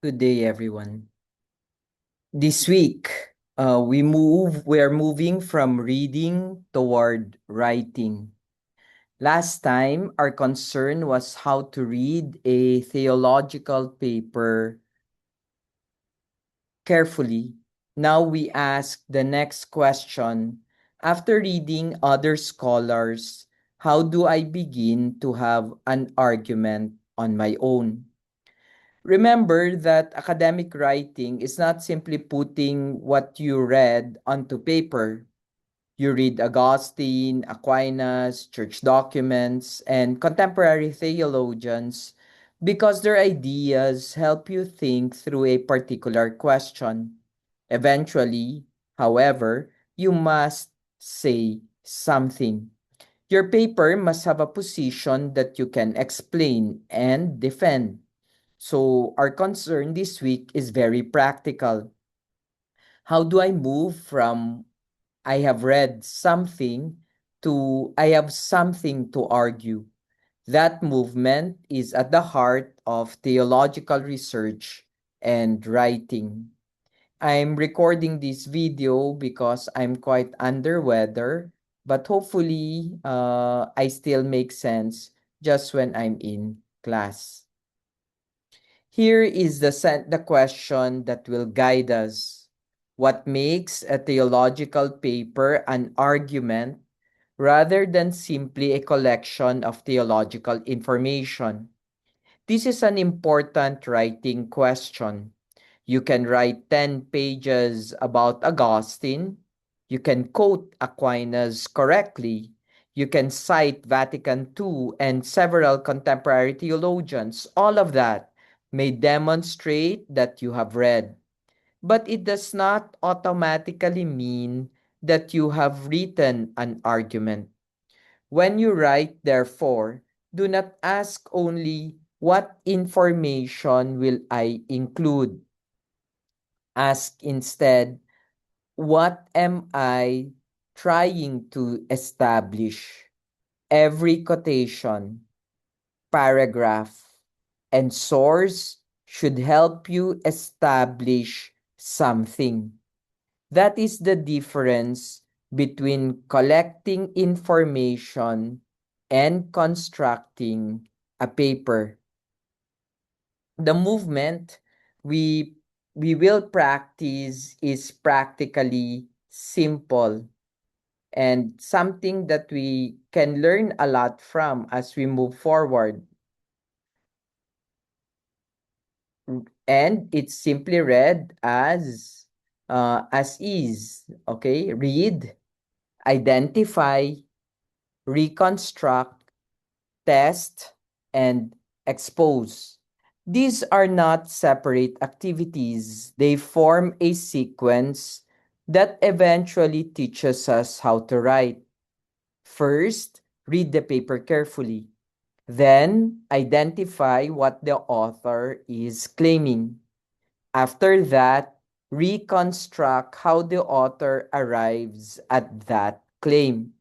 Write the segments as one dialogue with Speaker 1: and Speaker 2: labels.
Speaker 1: Good day, everyone. This week, we're moving from reading toward writing. Last time, our concern was how to read a theological paper carefully. Now we ask the next question. After reading other scholars, how do I begin to have an argument on my own? Remember that academic writing is not simply putting what you read onto paper. You read Augustine, Aquinas, church documents, and contemporary theologians because their ideas help you think through a particular question. Eventually, however, you must say something. Your paper must have a position that you can explain and defend. So, our concern this week is very practical. How do I move from I have read something to I have something to argue? That movement is at the heart of theological research and writing. I'm recording this video because I'm quite under weather, but hopefully I still make sense just when I'm in class. Here is the question that will guide us. What makes a theological paper an argument rather than simply a collection of theological information? This is an important writing question. You can write 10 pages about Augustine. You can quote Aquinas correctly. You can cite Vatican II and several contemporary theologians. All of that may demonstrate that you have read. But it does not automatically mean that you have written an argument. When you write, therefore, do not ask only what information will I include. Ask instead, what am I trying to establish? Every quotation, paragraph, and source should help you establish something. That is the difference between collecting information and constructing a paper. The movement we we will practice is practically simple and something that we can learn a lot from as we move forward. And it's simply read as is. Okay, read, identify, reconstruct, test, and expose. These are not separate activities. They form a sequence that eventually teaches us how to write. First, read the paper carefully. Then, identify what the author is claiming. After that, reconstruct how the author arrives at that claim.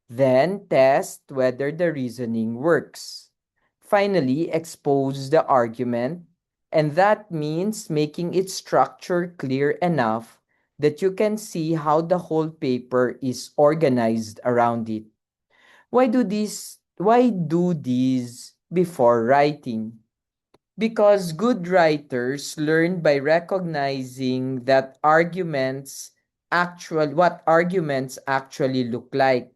Speaker 1: Then test whether the reasoning works. Finally, expose the argument, and that means making its structure clear enough that you can see how the whole paper is organized around it. Why do these before writing? Because good writers learn by recognizing that what arguments actually look like.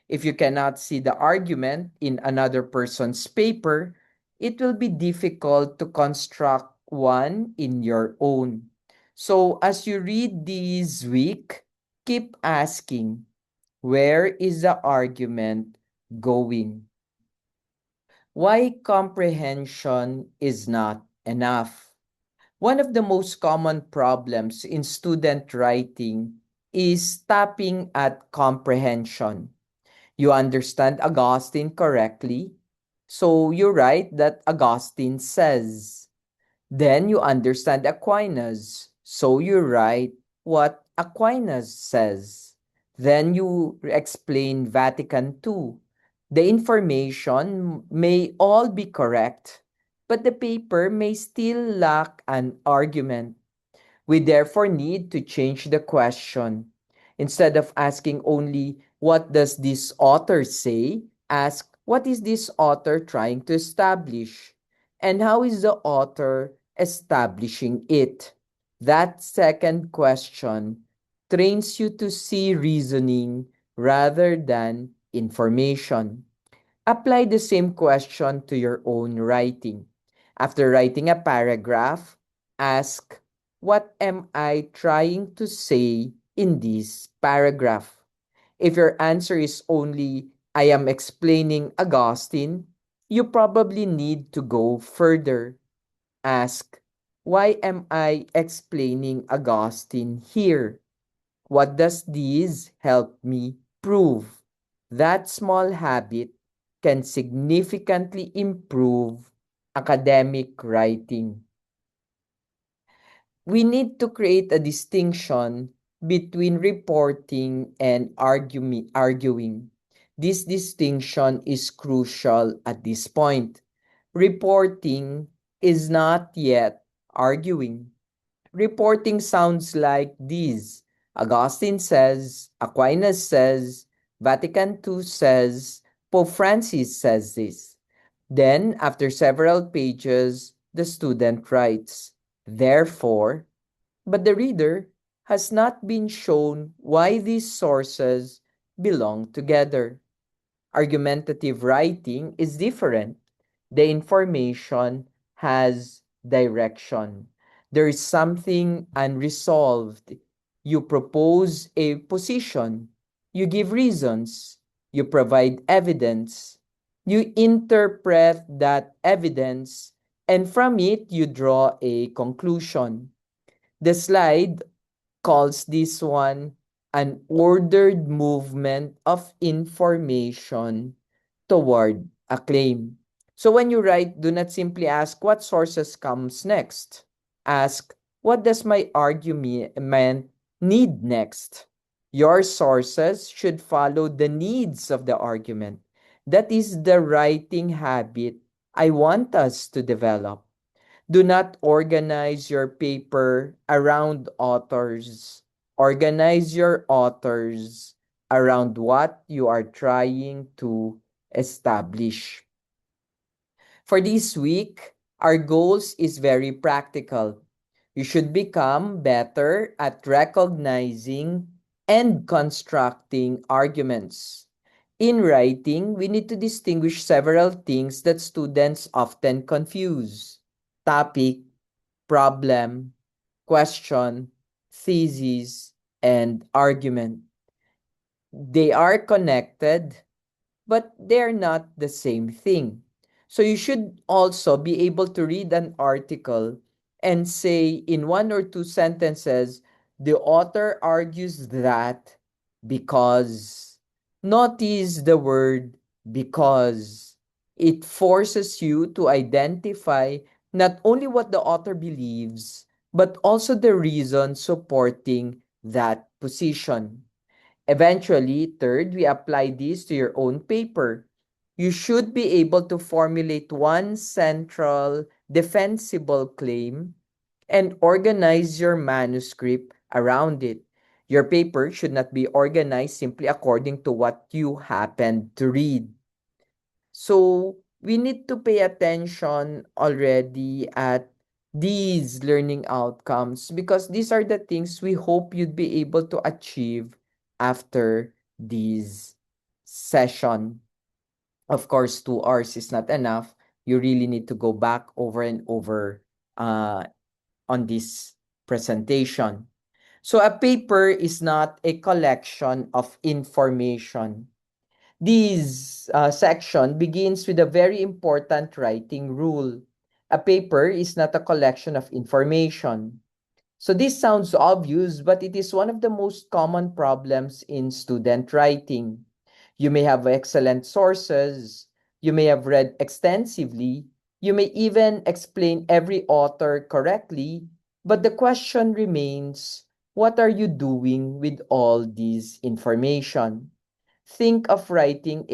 Speaker 1: If you cannot see the argument in another person's paper, it will be difficult to construct one in your own. So as you read this week, keep asking, where is the argument going? Why comprehension is not enough? One of the most common problems in student writing is stopping at comprehension. You understand Augustine correctly, so you write that Augustine says. Then you understand Aquinas, so you write what Aquinas says. Then you explain Vatican II. The information may all be correct, but the paper may still lack an argument. We therefore need to change the question. Instead of asking only, what does this author say? Ask, what is this author trying to establish? And how is the author establishing it? That second question trains you to see reasoning rather than information. Apply the same question to your own writing. After writing a paragraph, ask, what am I trying to say in this paragraph? If your answer is only, I am explaining Augustine, you probably need to go further. Ask, why am I explaining Augustine here? What does this help me prove? That small habit can significantly improve academic writing. We need to create a distinction between reporting and arguing. This distinction is crucial at this point. Reporting is not yet arguing. Reporting sounds like this. Augustine says, Aquinas says, Vatican II says, Pope Francis says this. Then, after several pages, the student writes, therefore, but the reader has not been shown why these sources belong together. Argumentative writing is different. The information has direction. There is something unresolved. You propose a position. You give reasons. You provide evidence. You interpret that evidence, and from it, you draw a conclusion. The slide calls this one an ordered movement of information toward a claim. So when you write, do not simply ask what sources comes next. Ask, what does my argument need next? Your sources should follow the needs of the argument. That is the writing habit I want us to develop. Do not organize your paper around authors. Organize your authors around what you are trying to establish. For this week, our goals is very practical. You should become better at recognizing and constructing arguments. In writing, we need to distinguish several things that students often confuse: topic, problem, question, thesis, and argument. They are connected, but they're not the same thing. So you should also be able to read an article and say in one or two sentences, the author argues that because. Notice the word because. It forces you to identify not only what the author believes, but also the reason supporting that position. Eventually, third, we apply this to your own paper. You should be able to formulate one central, defensible claim and organize your manuscript around it. Your paper should not be organized simply according to what you happen to read. So, we need to pay attention already at these learning outcomes because these are the things we hope you'd be able to achieve after this session. Of course, 2 hours is not enough. You really need to go back over and over on this presentation. So a paper is not a collection of information. This section begins with a very important writing rule. A paper is not a collection of information. So this sounds obvious, but it is one of the most common problems in student writing. You may have excellent sources, you may have read extensively, you may even explain every author correctly, but the question remains, what are you doing with all this information? Think of writing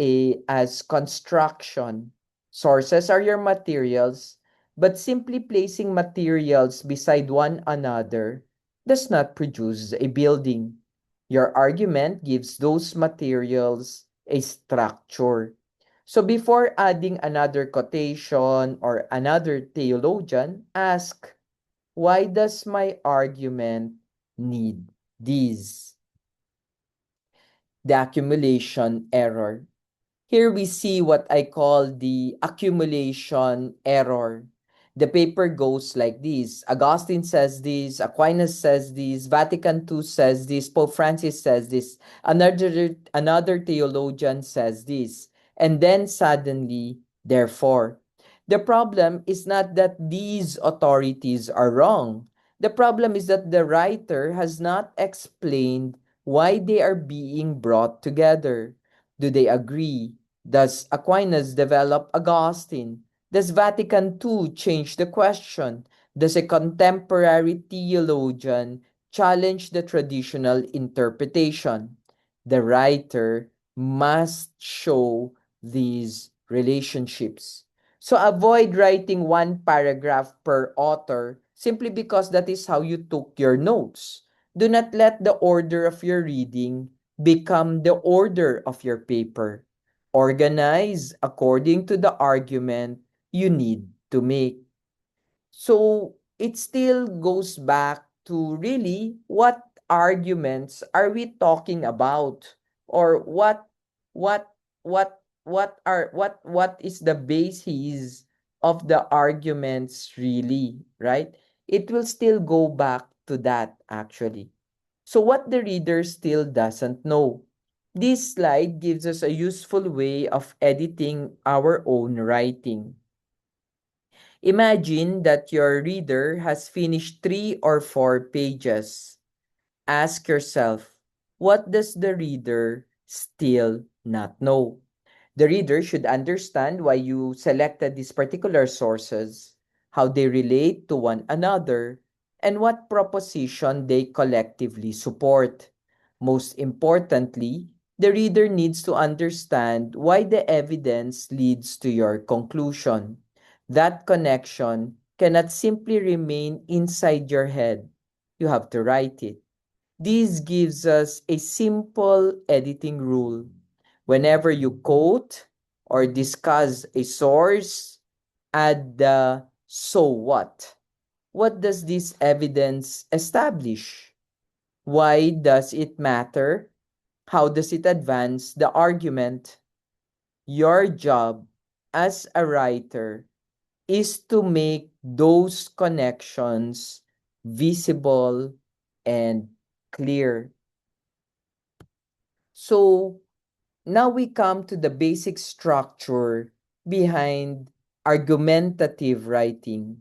Speaker 1: as construction. Sources are your materials, but simply placing materials beside one another does not produce a building. Your argument gives those materials a structure. So before adding another quotation or another theologian, ask, why does my argument need these? The accumulation error. Here we see what I call the accumulation error. The paper goes like this. Augustine says this, Aquinas says this, Vatican II says this, Pope Francis says this, another theologian says this. And then suddenly, therefore, the problem is not that these authorities are wrong. The problem is that the writer has not explained why they are being brought together. Do they agree? Does Aquinas develop Augustine? Does Vatican II change the question? Does a contemporary theologian challenge the traditional interpretation? The writer must show these relationships. So avoid writing one paragraph per author simply because that is how you took your notes. Do not let the order of your reading become the order of your paper. Organize according to the argument you need to make. So it still goes back to really what arguments are we talking about, or what what is the basis of the arguments really, right? It will still go back to that actually. So what the reader still doesn't know. This slide gives us a useful way of editing our own writing. Imagine that your reader has finished 3 or 4 pages. Ask yourself, what does the reader still not know? The reader should understand why you selected these particular sources, how they relate to one another, and what proposition they collectively support. Most importantly, the reader needs to understand why the evidence leads to your conclusion. That connection cannot simply remain inside your head. You have to write it. This gives us a simple editing rule. Whenever you quote or discuss a source, add the so what. What does this evidence establish? Why does it matter? How does it advance the argument? Your job as a writer is to make those connections visible and clear. So now we come to the basic structure behind argumentative writing.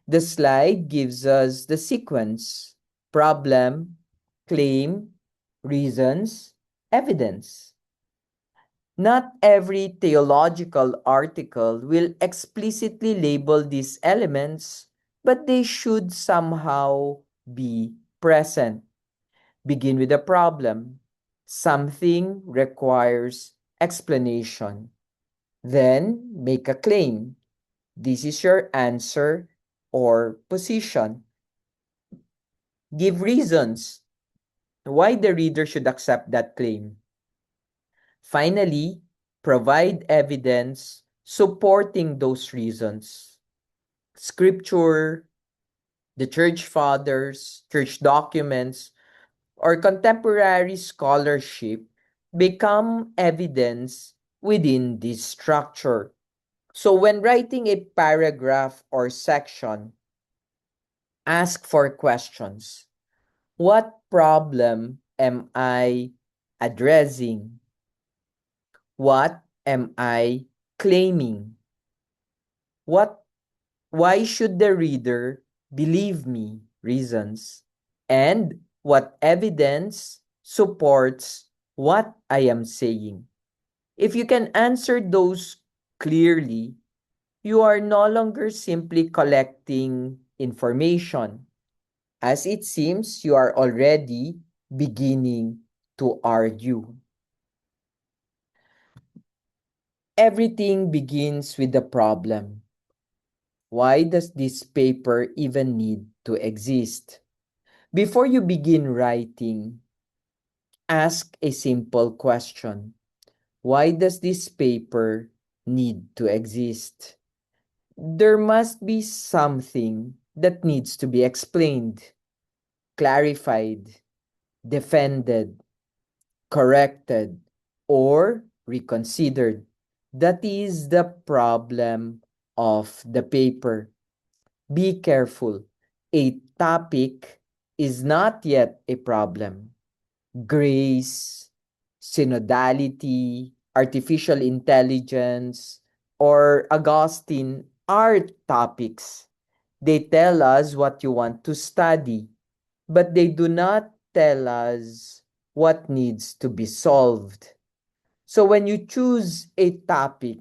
Speaker 1: The slide gives us the sequence: problem, claim, reasons, evidence. Not every theological article will explicitly label these elements, but they should somehow be present. Begin with a problem. Something requires explanation. Then make a claim. This is your answer or position. Give reasons why the reader should accept that claim. Finally, provide evidence supporting those reasons. Scripture, the church fathers, church documents, or contemporary scholarship become evidence within this structure. So when writing a paragraph or section, ask for questions. What problem am I addressing? What am I claiming? What Why should the reader believe me? Reasons. And what evidence supports what I am saying? If you can answer those clearly, you are no longer simply collecting information. As it seems, you are already beginning to argue. Everything begins with the problem. Why does this paper even need to exist? Before you begin writing, ask a simple question. Why does this paper need to exist? There must be something that needs to be explained, clarified, defended, corrected, or reconsidered. That is the problem of the paper. Be careful. A topic is not yet a problem. Grace, synodality, artificial intelligence, or Augustine are topics. They tell us what you want to study, but they do not tell us what needs to be solved. So when you choose a topic,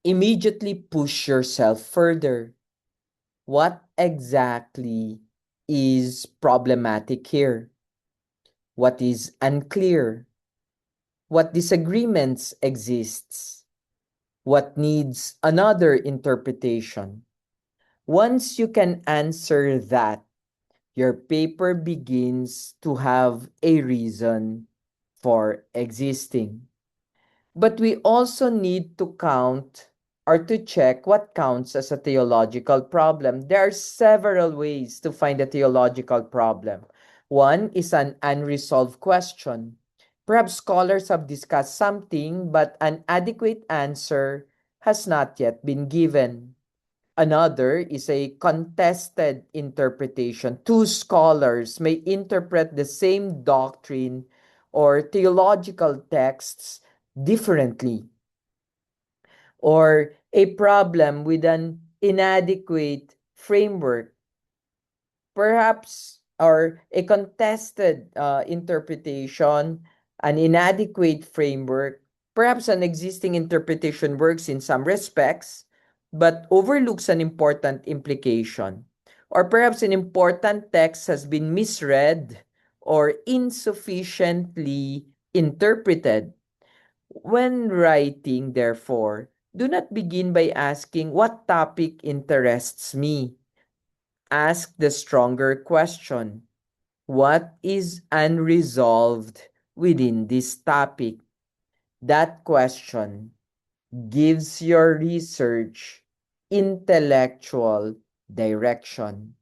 Speaker 1: immediately push yourself further. What exactly is problematic here? What is unclear? What disagreements exists? What needs another interpretation? Once you can answer that, your paper begins to have a reason for existing. But we also need to count or to check what counts as a theological problem. There are several ways to find a theological problem. One is an unresolved question. Perhaps scholars have discussed something, but an adequate answer has not yet been given. Another is a contested interpretation. Two scholars may interpret the same doctrine or theological texts differently. Or a problem with an inadequate framework, perhaps, or a contested interpretation, an inadequate framework, perhaps an existing interpretation works in some respects, but overlooks an important implication. Or perhaps an important text has been misread or insufficiently interpreted. When writing, therefore, do not begin by asking what topic interests me. Ask the stronger question. What is unresolved within this topic? That question gives your research intellectual direction.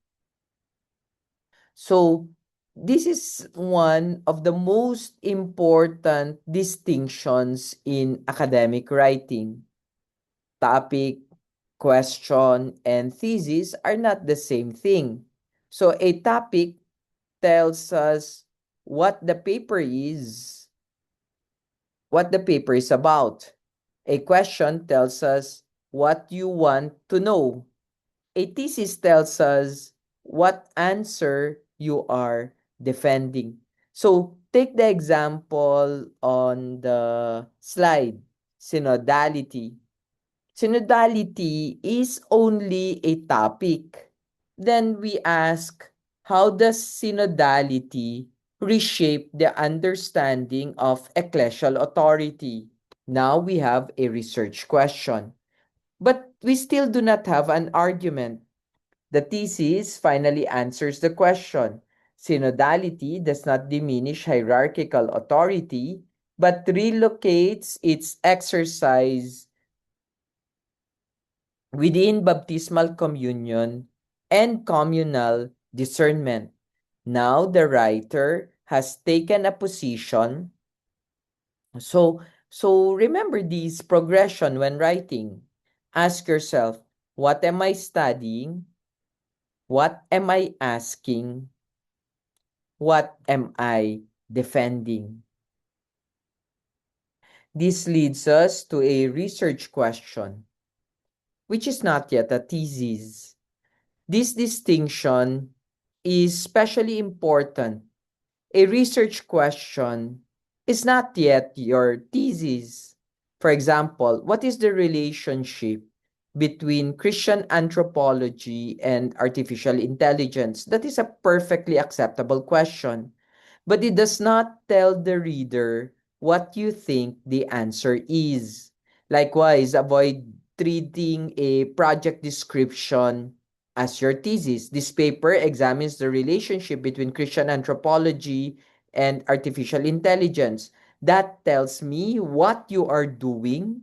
Speaker 1: So, this is one of the most important distinctions in academic writing. Topic, question, and thesis are not the same thing. So, a topic tells us what the paper is, what the paper is about. A question tells us what you want to know. A thesis tells us what answer you are defending. So, take the example on the slide, synodality. Synodality is only a topic. Then we ask, how does synodality reshape the understanding of ecclesial authority? Now we have a research question. But we still do not have an argument. The thesis finally answers the question. Synodality does not diminish hierarchical authority, but relocates its exercise within baptismal communion and communal discernment. Now the writer has taken a position. So remember this progression when writing. Ask yourself, what am I studying? What am I asking? What am I defending? This leads us to a research question, which is not yet a thesis. This distinction is especially important. A research question is not yet your thesis. For example, what is the relationship between Christian anthropology and artificial intelligence? That is a perfectly acceptable question, but it does not tell the reader what you think the answer is. Likewise, avoid treating a project description as your thesis. This paper examines the relationship between Christian anthropology and artificial intelligence. That tells me what you are doing,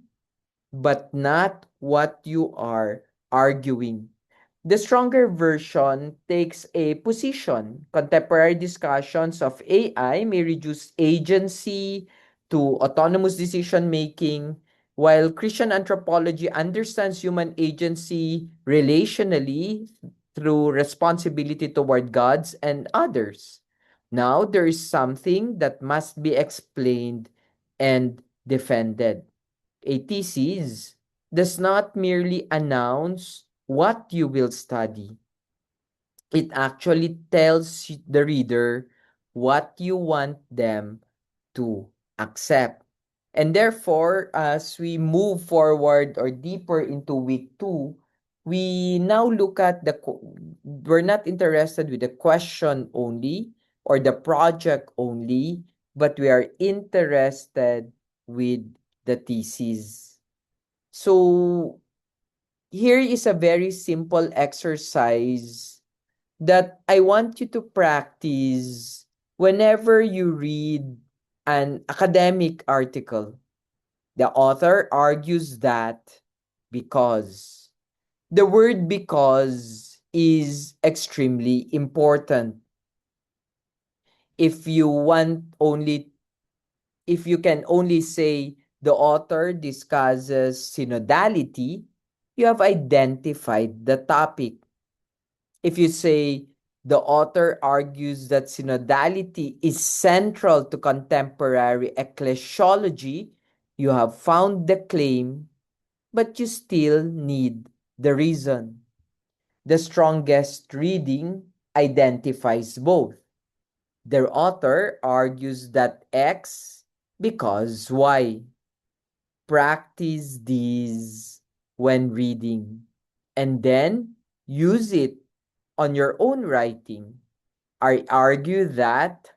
Speaker 1: but not what you are arguing. The stronger version takes a position. Contemporary discussions of AI may reduce agency to autonomous decision making, while Christian anthropology understands human agency relationally through responsibility toward gods and others. Now, there is something that must be explained and defended. A thesis does not merely announce what you will study. It actually tells the reader what you want them to accept. And therefore, as we move forward or deeper into week 2, we now look at we're not interested with the question only or the project only, but we are interested with the thesis. So here is a very simple exercise that I want you to practice whenever you read an academic article. The author argues that because the word because is extremely important. If you want only if you can only say the author discusses synodality, you have identified the topic. If you say the author argues that synodality is central to contemporary ecclesiology, you have found the claim, but you still need the reason. The strongest reading identifies both. The author argues that X because Y. Practice these when reading and then use it on your own writing. I argue that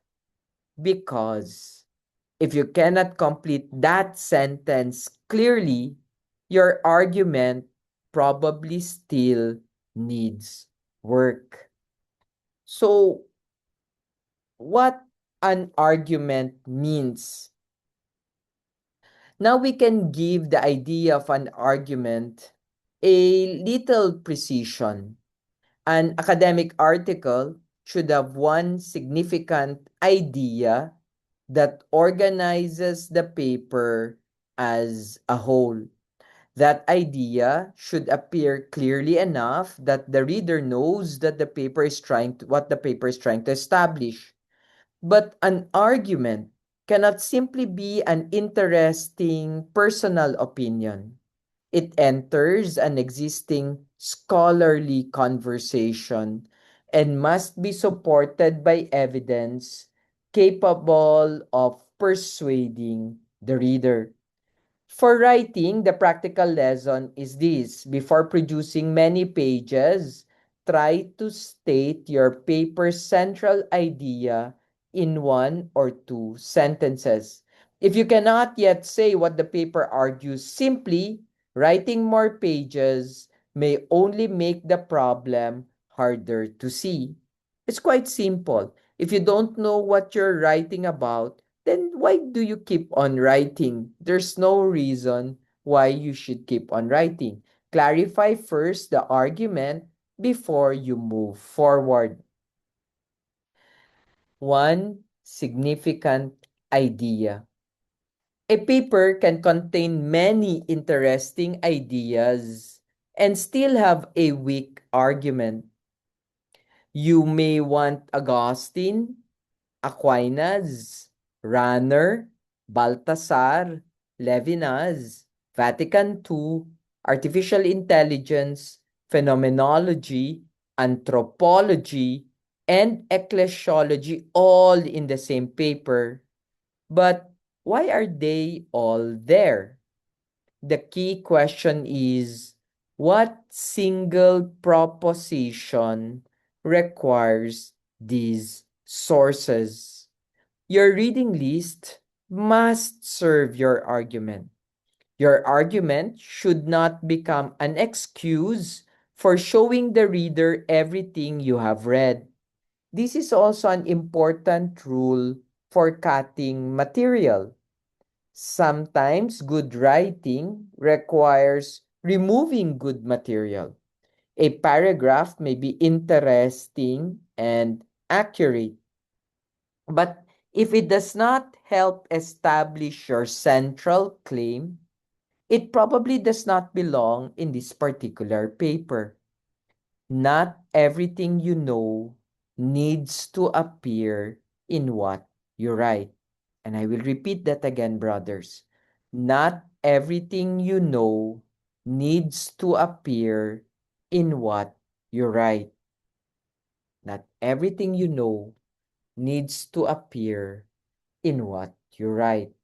Speaker 1: because if you cannot complete that sentence clearly, your argument probably still needs work. So, what an argument means. Now we can give the idea of an argument a little precision. An academic article should have one significant idea that organizes the paper as a whole. That idea should appear clearly enough that the reader knows that what the paper is trying to establish. But an argument cannot simply be an interesting personal opinion. It enters an existing scholarly conversation and must be supported by evidence capable of persuading the reader. For writing, the practical lesson is this. Before producing many pages, try to state your paper's central idea in one or two sentences. If you cannot yet say what the paper argues, simply writing more pages may only make the problem harder to see. It's quite simple. If you don't know what you're writing about, then why do you keep on writing? There's no reason why you should keep on writing. Clarify first the argument before you move forward. One significant idea. A paper can contain many interesting ideas and still have a weak argument. You may want Augustine, Aquinas, Ranner, Baltasar, Levinas, Vatican II, artificial intelligence, phenomenology, anthropology, and ecclesiology all in the same paper. But why are they all there? The key question is, what single proposition requires these sources? Your reading list must serve your argument. Your argument should not become an excuse for showing the reader everything you have read. This is also an important rule for cutting material. Sometimes good writing requires removing good material. A paragraph may be interesting and accurate, but if it does not help establish your central claim, it probably does not belong in this particular paper. Not everything you know needs to appear in what you write. And I will repeat that again, brothers. Not everything you know needs to appear in what you write. Not everything you know needs to appear in what you write.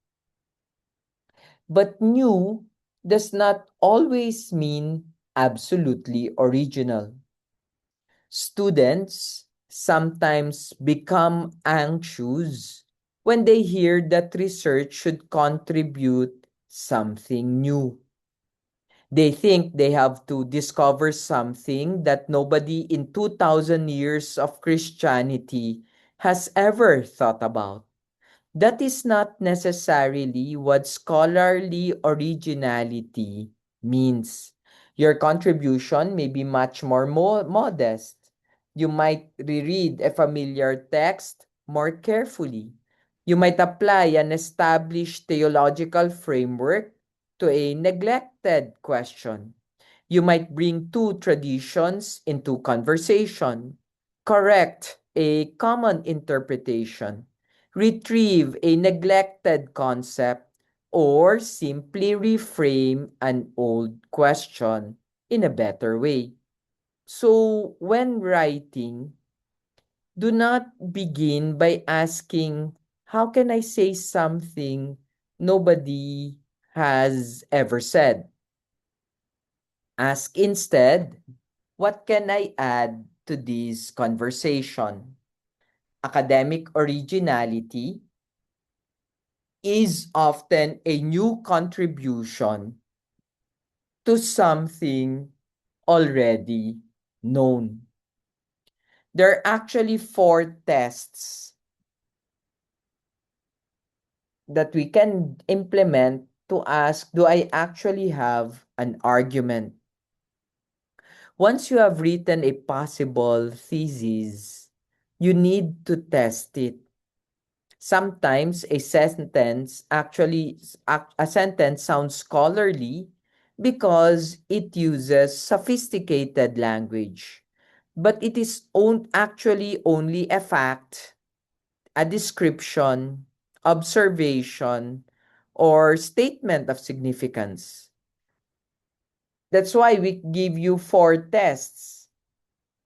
Speaker 1: But new does not always mean absolutely original. Students sometimes become anxious when they hear that research should contribute something new. They think they have to discover something that nobody in 2000 years of Christianity has ever thought about. That is not necessarily what scholarly originality means. Your contribution may be much more modest. You might reread a familiar text more carefully. You might apply an established theological framework to a neglected question. You might bring two traditions into conversation, correct a common interpretation, retrieve a neglected concept, or simply reframe an old question in a better way. So, when writing, do not begin by asking, how can I say something nobody has ever said? Ask instead, what can I add to this conversation? Academic originality is often a new contribution to something already known. There are actually four tests that we can implement to ask, do I actually have an argument? Once you have written a possible thesis, you need to test it. Sometimes a sentence sounds scholarly because it uses sophisticated language, but it is actually only a fact, a description, observation, or statement of significance. That's why we give you four tests.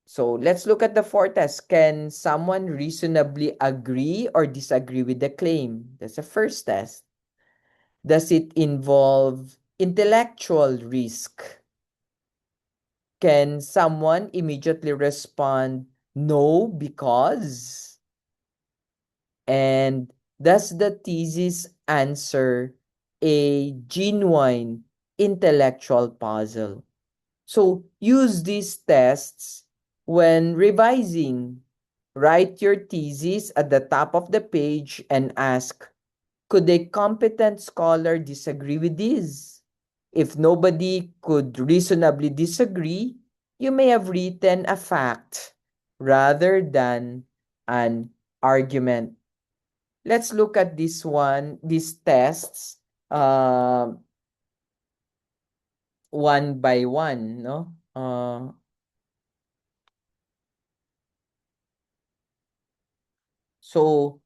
Speaker 1: So let's look at the four tests. Can someone reasonably agree or disagree with the claim? That's the first test. Does it involve intellectual risk? Can someone immediately respond, no, because? And does the thesis answer a genuine intellectual puzzle? So use these tests when revising. Write your thesis at the top of the page and ask, could a competent scholar disagree with this? If nobody could reasonably disagree, you may have written a fact rather than an argument. Let's look at these tests, one by one, no? So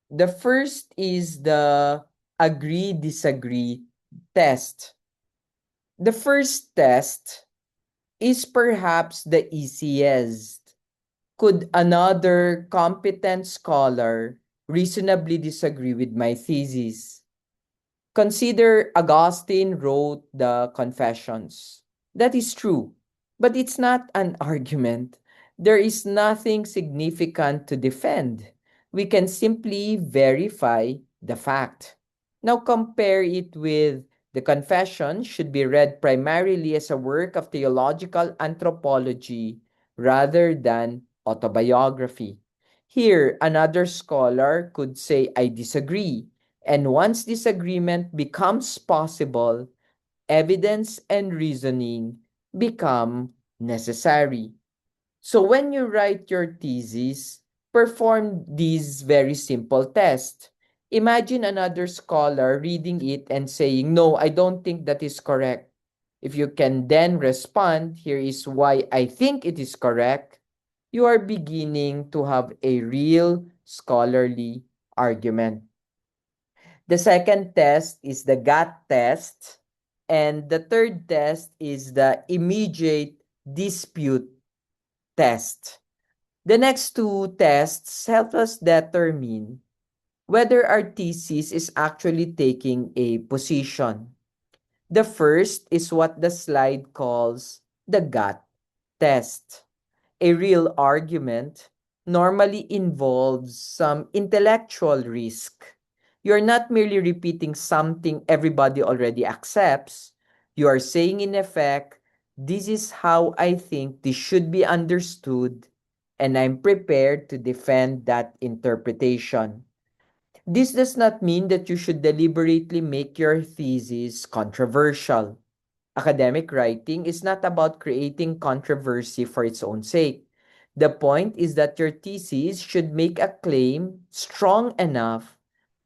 Speaker 1: the first is the agree disagree test. The first test is perhaps the easiest. Could another competent scholar reasonably disagree with my thesis? Consider Augustine wrote the Confessions. That is true, but it's not an argument. There is nothing significant to defend. We can simply verify the fact. Now compare it with The Confession should be read primarily as a work of theological anthropology rather than autobiography. Here, another scholar could say, I disagree. And once disagreement becomes possible, evidence and reasoning become necessary. So when you write your thesis, perform these very simple tests. Imagine another scholar reading it and saying, no, I don't think that is correct. If you can then respond, here is why I think it is correct, you are beginning to have a real scholarly argument. The second test is the GAT test. And the third test is the immediate dispute test. The next two tests help us determine whether our thesis is actually taking a position. The first is what the slide calls the GAT test. A real argument normally involves some intellectual risk. You're not merely repeating something everybody already accepts. You are saying, in effect, this is how I think this should be understood, and I'm prepared to defend that interpretation. This does not mean that you should deliberately make your thesis controversial. Academic writing is not about creating controversy for its own sake. The point is that your thesis should make a claim strong enough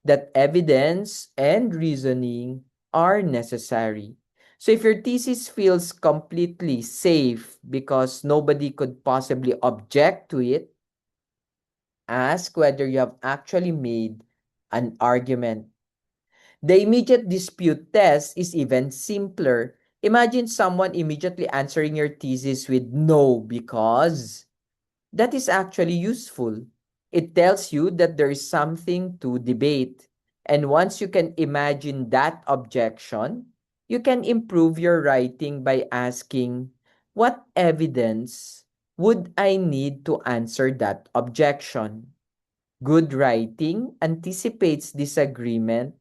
Speaker 1: that evidence and reasoning are necessary. So if your thesis feels completely safe because nobody could possibly object to it, ask whether you have actually made an argument. The immediate dispute test is even simpler. Imagine someone immediately answering your thesis with no because. That is actually useful. It tells you that there is something to debate. And once you can imagine that objection, you can improve your writing by asking, what evidence would I need to answer that objection? Good writing anticipates disagreement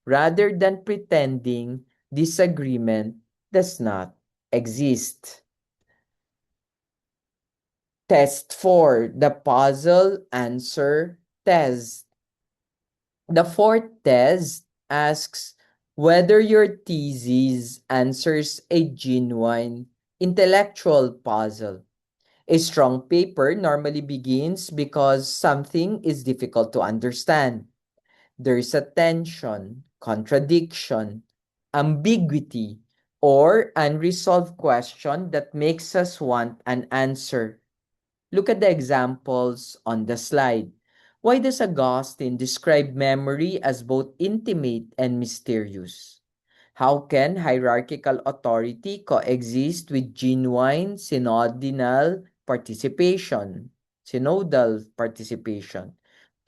Speaker 1: rather than pretending disagreement does not exist. Test 4, the puzzle answer test. The fourth test asks whether your thesis answers a genuine intellectual puzzle. A strong paper normally begins because something is difficult to understand. There is a tension, contradiction, ambiguity, or unresolved question that makes us want an answer. Look at the examples on the slide. Why does Augustine describe memory as both intimate and mysterious? How can hierarchical authority coexist with genuine synodal participation?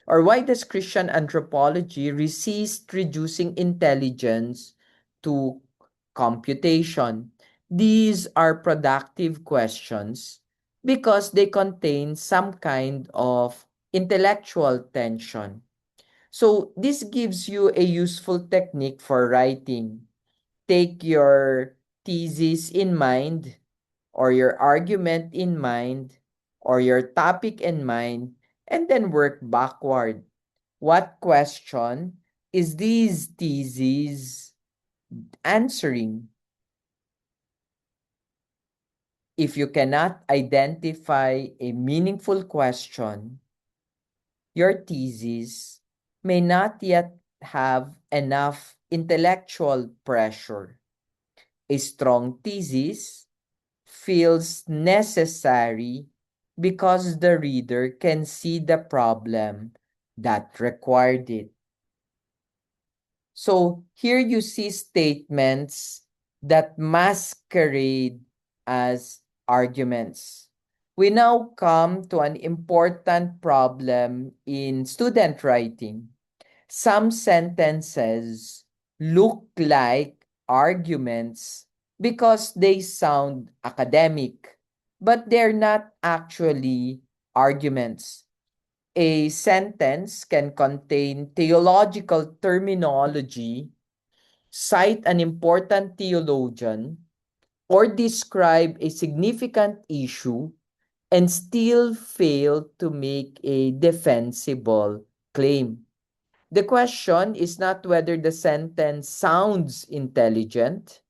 Speaker 1: Or why does Christian anthropology resist reducing intelligence to computation? These are productive questions because they contain some kind of intellectual tension. So this gives you a useful technique for writing. Take your thesis in mind, or your argument in mind, or your topic in mind, and then work backward. What question is these theses answering? If you cannot identify a meaningful question, your thesis may not yet have enough intellectual pressure. A strong thesis feels necessary because the reader can see the problem that required it. So here you see statements that masquerade as arguments. We now come to an important problem in student writing. Some sentences look like arguments because they sound academic, but they're not actually arguments. A sentence can contain theological terminology cite an important theologian, or describe a significant issue and still fail to make a defensible claim. The question is not whether the sentence sounds intelligent.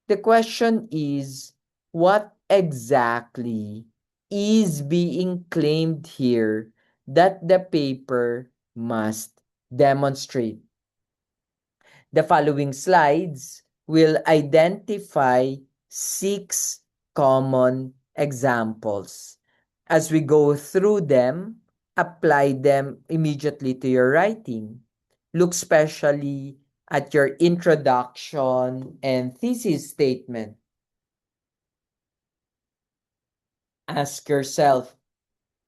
Speaker 1: The question is, what exactly is being claimed here that the paper must demonstrate? The following slides will identify 6 common examples. As we go through them, apply them immediately to your writing. Look specially at your introduction and thesis statement. Ask yourself,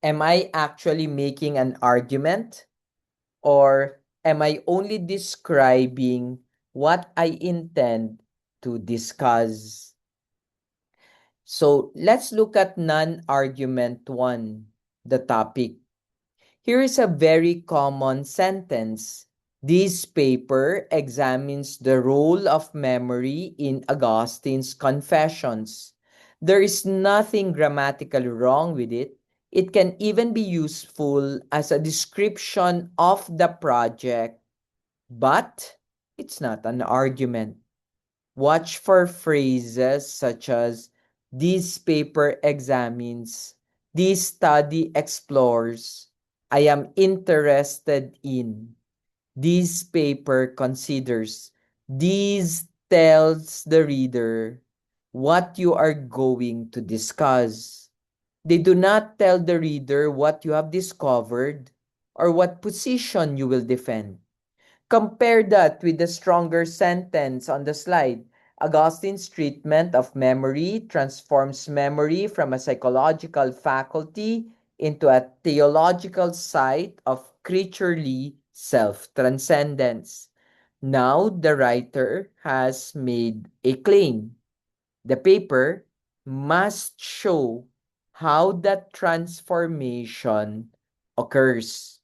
Speaker 1: am I actually making an argument? Or am I only describing what I intend to discuss? So let's look at non-argument one, the topic. Here is a very common sentence. This paper examines the role of memory in Augustine's Confessions. There is nothing grammatically wrong with it. It can even be useful as a description of the project, but it's not an argument. Watch for phrases such as this paper examines, this study explores, I am interested in, this paper considers, this tells the reader what you are going to discuss. They do not tell the reader what you have discovered or what position you will defend. Compare that with the stronger sentence on the slide. Augustine's treatment of memory transforms memory from a psychological faculty into a theological site of creaturely self-transcendence. Now the writer has made a claim. The paper must show how that transformation occurs.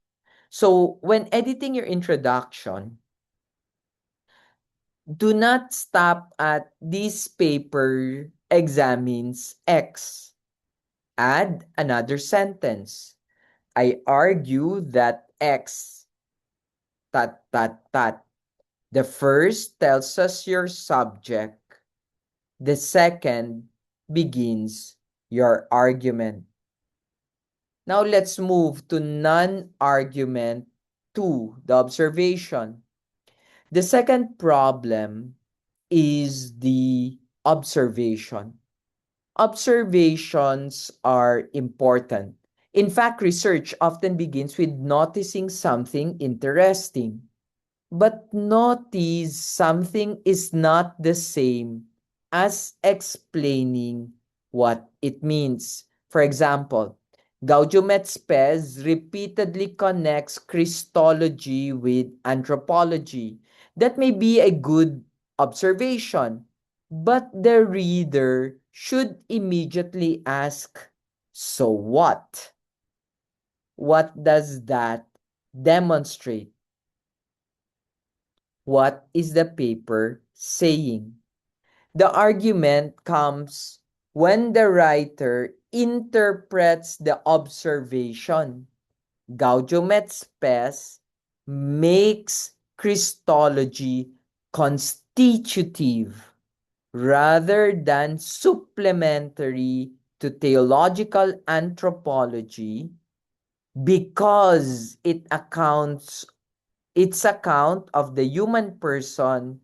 Speaker 1: So when editing your introduction, do not stop at this paper examines X. Add another sentence. I argue that X tat tat tat. The first tells us your subject. The second begins your argument. Now let's move to non-argument 2, the observation. The second problem is the observation. Observations are important. In fact, research often begins with noticing something interesting. But notice something is not the same as explaining what it means. For example, Gaudium et Spes repeatedly connects Christology with anthropology. That may be a good observation, but the reader should immediately ask, so what? What does that demonstrate? What is the paper saying? The argument comes when the writer interprets the observation. Gaudium et Spes makes Christology constitutive rather than supplementary to theological anthropology because its account of the human person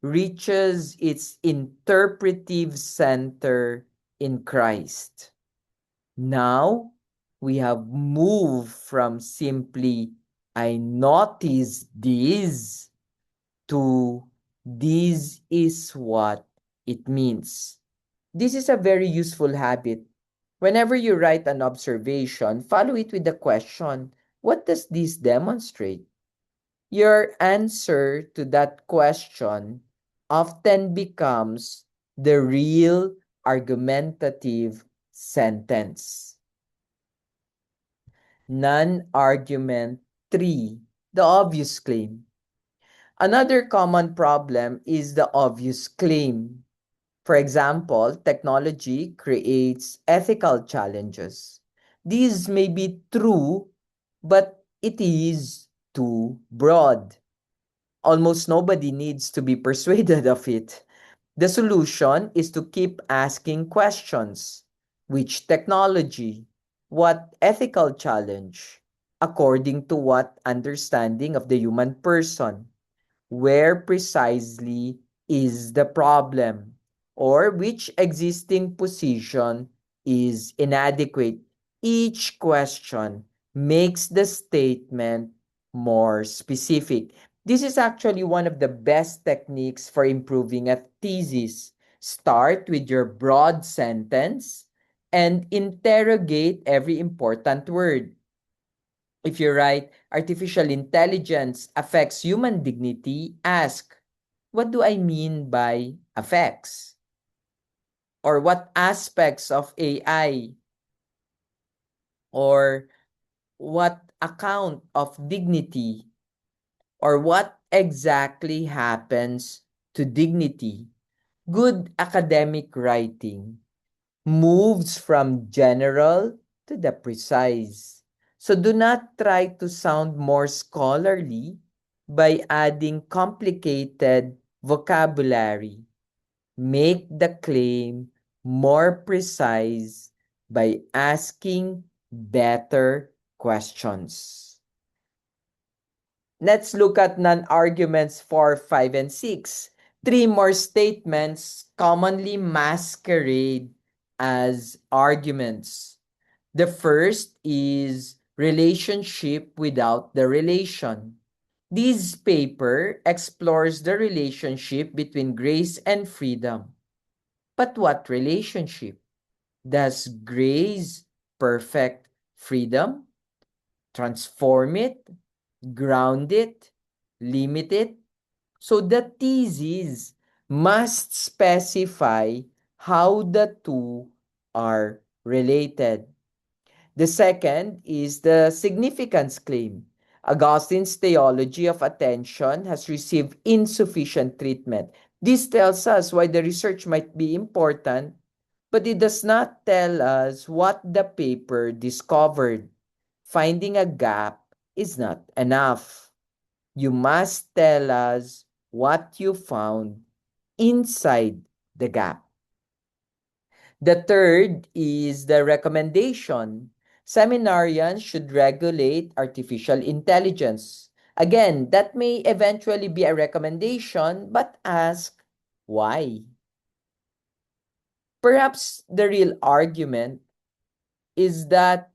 Speaker 1: reaches its interpretive center in Christ. Now, we have moved from simply, I notice this, to this is what it means. This is a very useful habit. Whenever you write an observation, follow it with the question, what does this demonstrate? Your answer to that question often becomes the real argumentative sentence. Non-argument 3, the obvious claim. Another common problem is the obvious claim. For example, technology creates ethical challenges. These may be true, but it is too broad. Almost nobody needs to be persuaded of it. The solution is to keep asking questions. Which technology? What ethical challenge? According to what understanding of the human person? Where precisely is the problem? Or which existing position is inadequate? Each question makes the statement more specific. This is actually one of the best techniques for improving a thesis. Start with your broad sentence and interrogate every important word. If you write, artificial intelligence affects human dignity, ask, what do I mean by affects? Or what aspects of AI? Or what account of dignity? Or what exactly happens to dignity? Good academic writing moves from general to the precise. So do not try to sound more scholarly by adding complicated vocabulary. Make the claim more precise by asking better questions. Let's look at non-arguments 4, 5, and 6. Three more statements commonly masquerade as arguments. The first is relationship without the relation. This paper explores the relationship between grace and freedom. But what relationship? Does grace perfect freedom? Transform it? Ground it? Limit it? So the thesis must specify how the two are related. The second is the significance claim. Augustine's theology of attention has received insufficient treatment. This tells us why the research might be important, but it does not tell us what the paper discovered. Finding a gap is not enough. You must tell us what you found inside the gap. The third is the recommendation. Seminarians should regulate artificial intelligence. Again, that may eventually be a recommendation, but ask why. Perhaps the real argument is that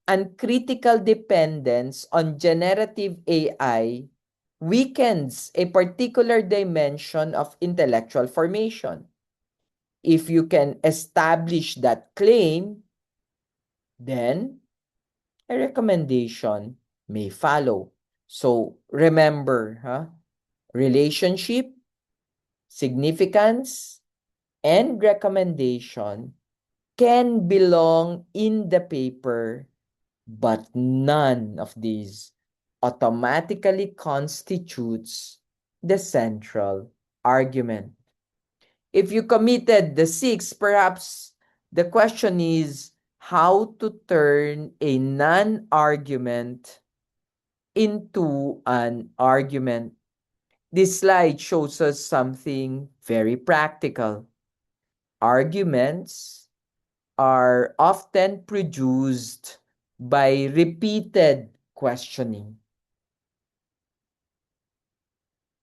Speaker 1: uncritical dependence on generative AI weakens a particular dimension of intellectual formation. If you can establish that claim, then a recommendation may follow. So remember, relationship, significance, and recommendation can belong in the paper, but none of these automatically constitutes the central argument. If you committed the six, perhaps the question is how to turn a non-argument into an argument. This slide shows us something very practical. Arguments are often produced by repeated questioning.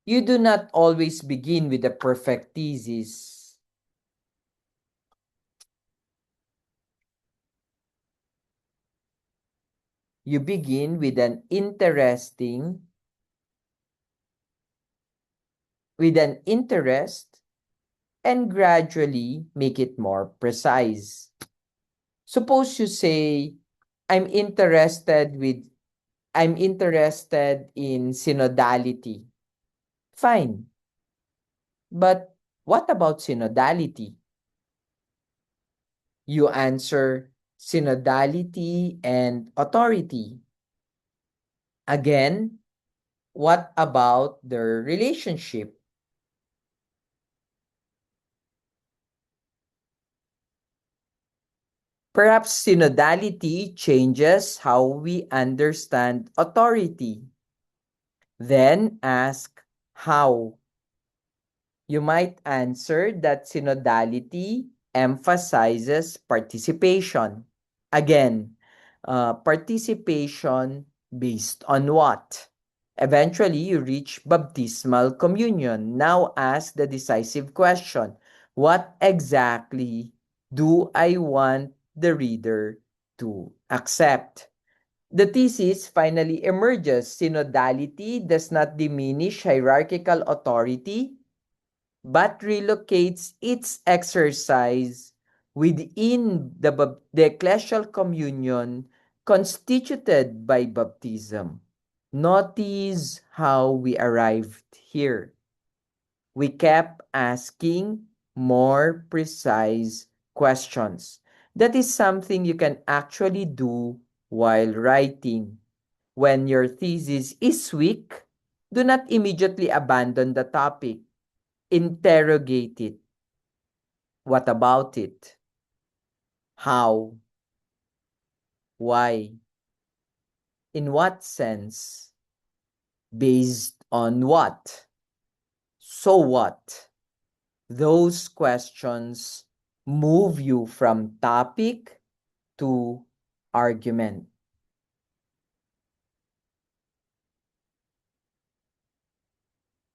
Speaker 1: You do not always begin with a perfect thesis. You begin with an interest and gradually make it more precise. Suppose you say, I'm interested with I'm interested in synodality. Fine. But what about synodality? You answer synodality and authority. Again, What about their relationship? Perhaps synodality changes how we understand authority. Then ask how. You might answer that synodality emphasizes participation. Again, participation based on what? Eventually, you reach baptismal communion. Now ask the decisive question: what exactly do I want the reader to accept? The thesis finally emerges. Synodality does not diminish hierarchical authority, but relocates its exercise within the ecclesial communion constituted by baptism. Notice how we arrived here. We kept asking more precise questions. That is something you can actually do while writing. When your thesis is weak, do not immediately abandon the topic. Interrogate it. What about it? How? Why? In what sense? Based on what? So what? Those questions move you from topic to argument.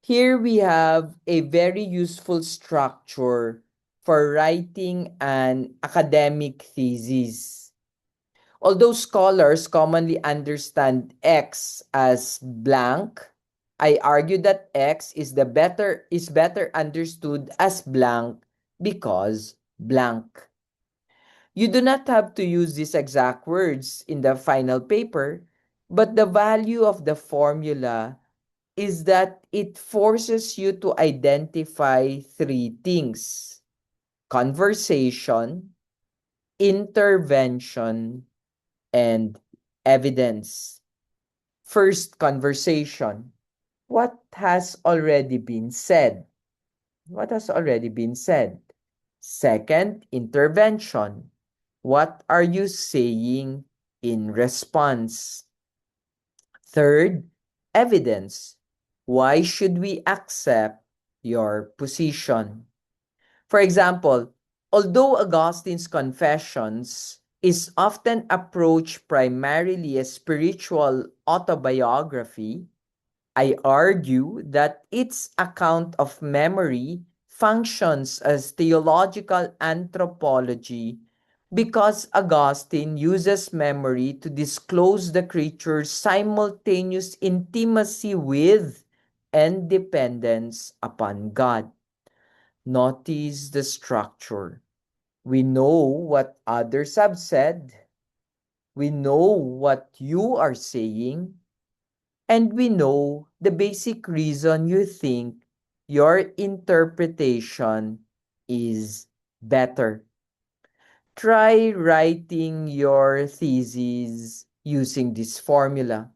Speaker 1: Here we have a very useful structure for writing an academic thesis. Although scholars commonly understand X as blank, I argue that X is better understood as blank because blank. You do not have to use these exact words in the final paper, but the value of the formula is that it forces you to identify three things: conversation, intervention, and evidence. First, conversation. What has already been said? What has already been said? Second, intervention. What are you saying in response? Third, evidence. Why should we accept your position? For example, although Augustine's Confessions is often approached primarily as spiritual autobiography, I argue that its account of memory functions as theological anthropology because Augustine uses memory to disclose the creature's simultaneous intimacy with and dependence upon God. Notice the structure. We know what others have said. We know what you are saying. And we know the basic reason you think your interpretation is better. Try writing your thesis using this formula.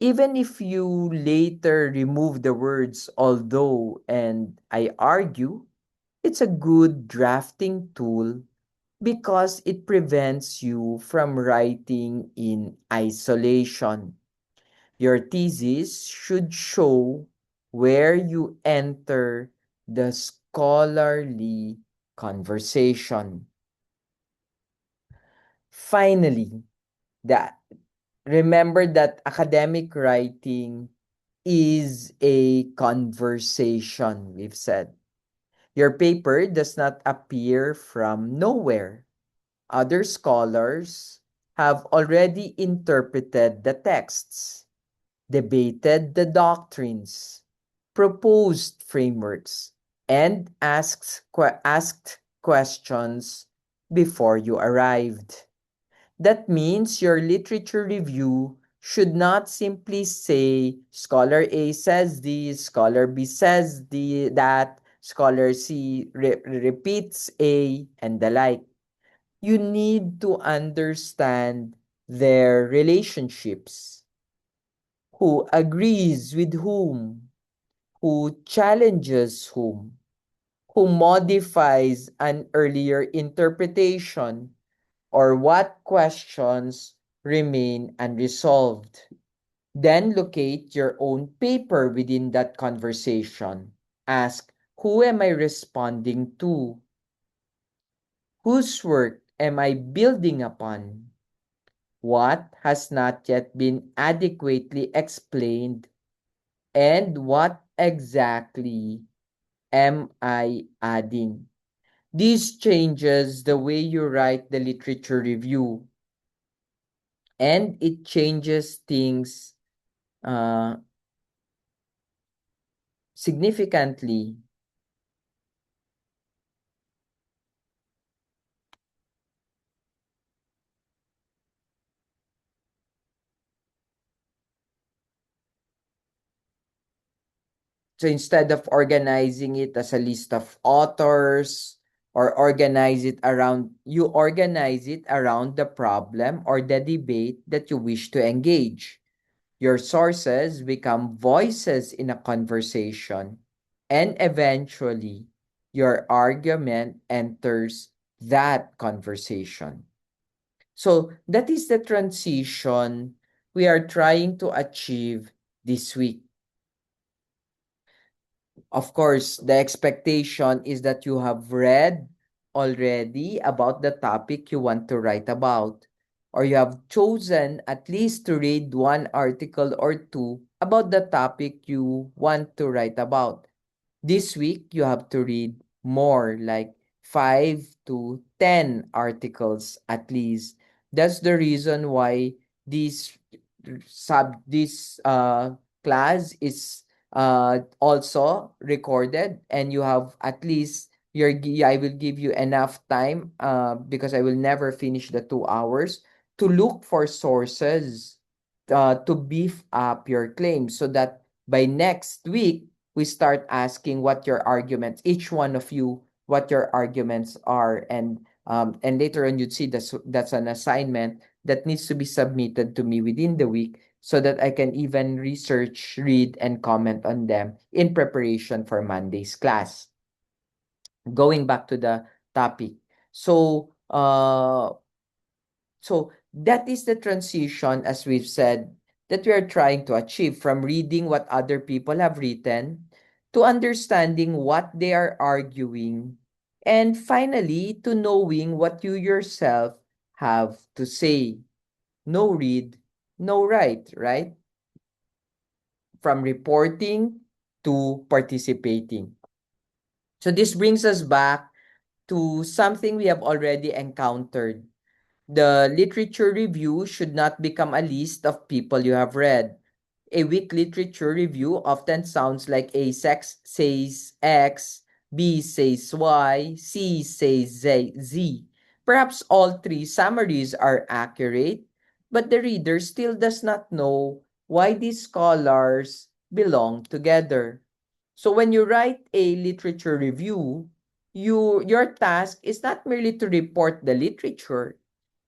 Speaker 1: Even if you later remove the words although and I argue, it's a good drafting tool because it prevents you from writing in isolation. Your thesis should show where you enter the scholarly conversation. Finally, that remember that academic writing is a conversation, we've said. Your paper does not appear from nowhere. Other scholars have already interpreted the texts, debated the doctrines, proposed frameworks, and asked questions before you arrived. That means your literature review should not simply say scholar A says this, scholar B says that, scholar C repeats A, and the like. You need to understand their relationships. Who agrees with whom? Who challenges whom? Who modifies an earlier interpretation? Or what questions remain unresolved? Then locate your own paper within that conversation. Ask, who am I responding to? Whose work am I building upon? What has not yet been adequately explained? And what exactly am I adding? This changes the way you write the literature review, and it changes things uh, significantly. So instead of organizing it as a list of authors or you organize it around the problem or the debate that you wish to engage. Your sources become voices in a conversation, and eventually your argument enters that conversation. So that is the transition we are trying to achieve this week. Of course, the expectation is that you have read already about the topic you want to write about, or you have chosen at least to read one article or two about the topic you want to write about. This week, you have to read more, like 5 to 10 articles at least. That's the reason why this this class is also recorded, and you have at least I will give you enough time because I will never finish the 2 hours to look for sources to beef up your claims, so that by next week we start asking what your arguments, each one of you, what your arguments are. And later on you'd see that's an assignment that needs to be submitted to me within the week, so that I can even research, read, and comment on them in preparation for Monday's class. Going back to the topic. So that is the transition, as we've said, that we are trying to achieve, from reading what other people have written to understanding what they are arguing, and finally to knowing what you yourself have to say. No read, no write, right? From reporting to participating. So this brings us back to something we have already encountered. The literature review should not become a list of people you have read. A weak literature review often sounds like A says X, B says Y, C says Z. Perhaps all three summaries are accurate, but the reader still does not know why these scholars belong together. So when you write a literature review, your task is not merely to report the literature.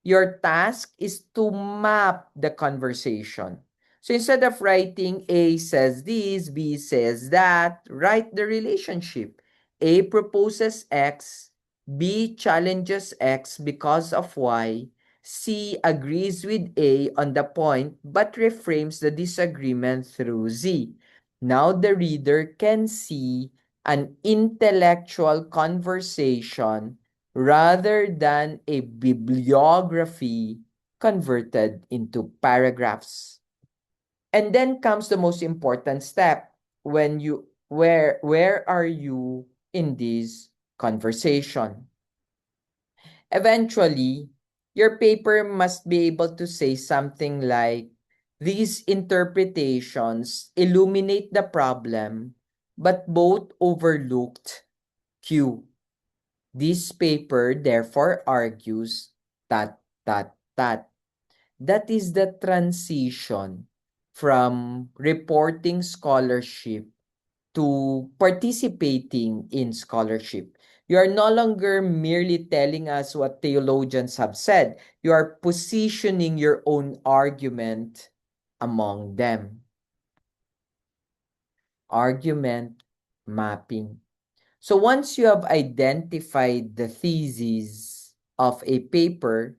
Speaker 1: Your task is to map the conversation. So instead of writing A says this, B says that, write the relationship. A proposes X, B challenges X because of Y, C agrees with A on the point but reframes the disagreement through Z. Now the reader can see an intellectual conversation rather than a bibliography converted into paragraphs. And then comes the most important step. Where are you in this conversation? Eventually, your paper must be able to say something like, these interpretations illuminate the problem, but both overlooked Q. This paper therefore argues that, that. That is the transition from reporting scholarship to participating in scholarship. You are no longer merely telling us what theologians have said. You are positioning your own argument among them. argument mapping. So once you have identified the thesis of a paper,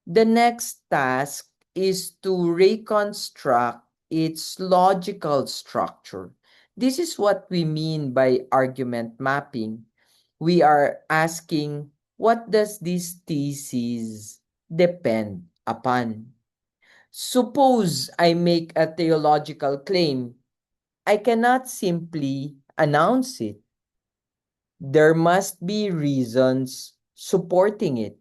Speaker 1: the next task is to reconstruct its logical structure. This is what we mean by argument mapping. We are asking, what does this thesis depend upon? Suppose I make a theological claim. I cannot simply announce it. There must be reasons supporting it.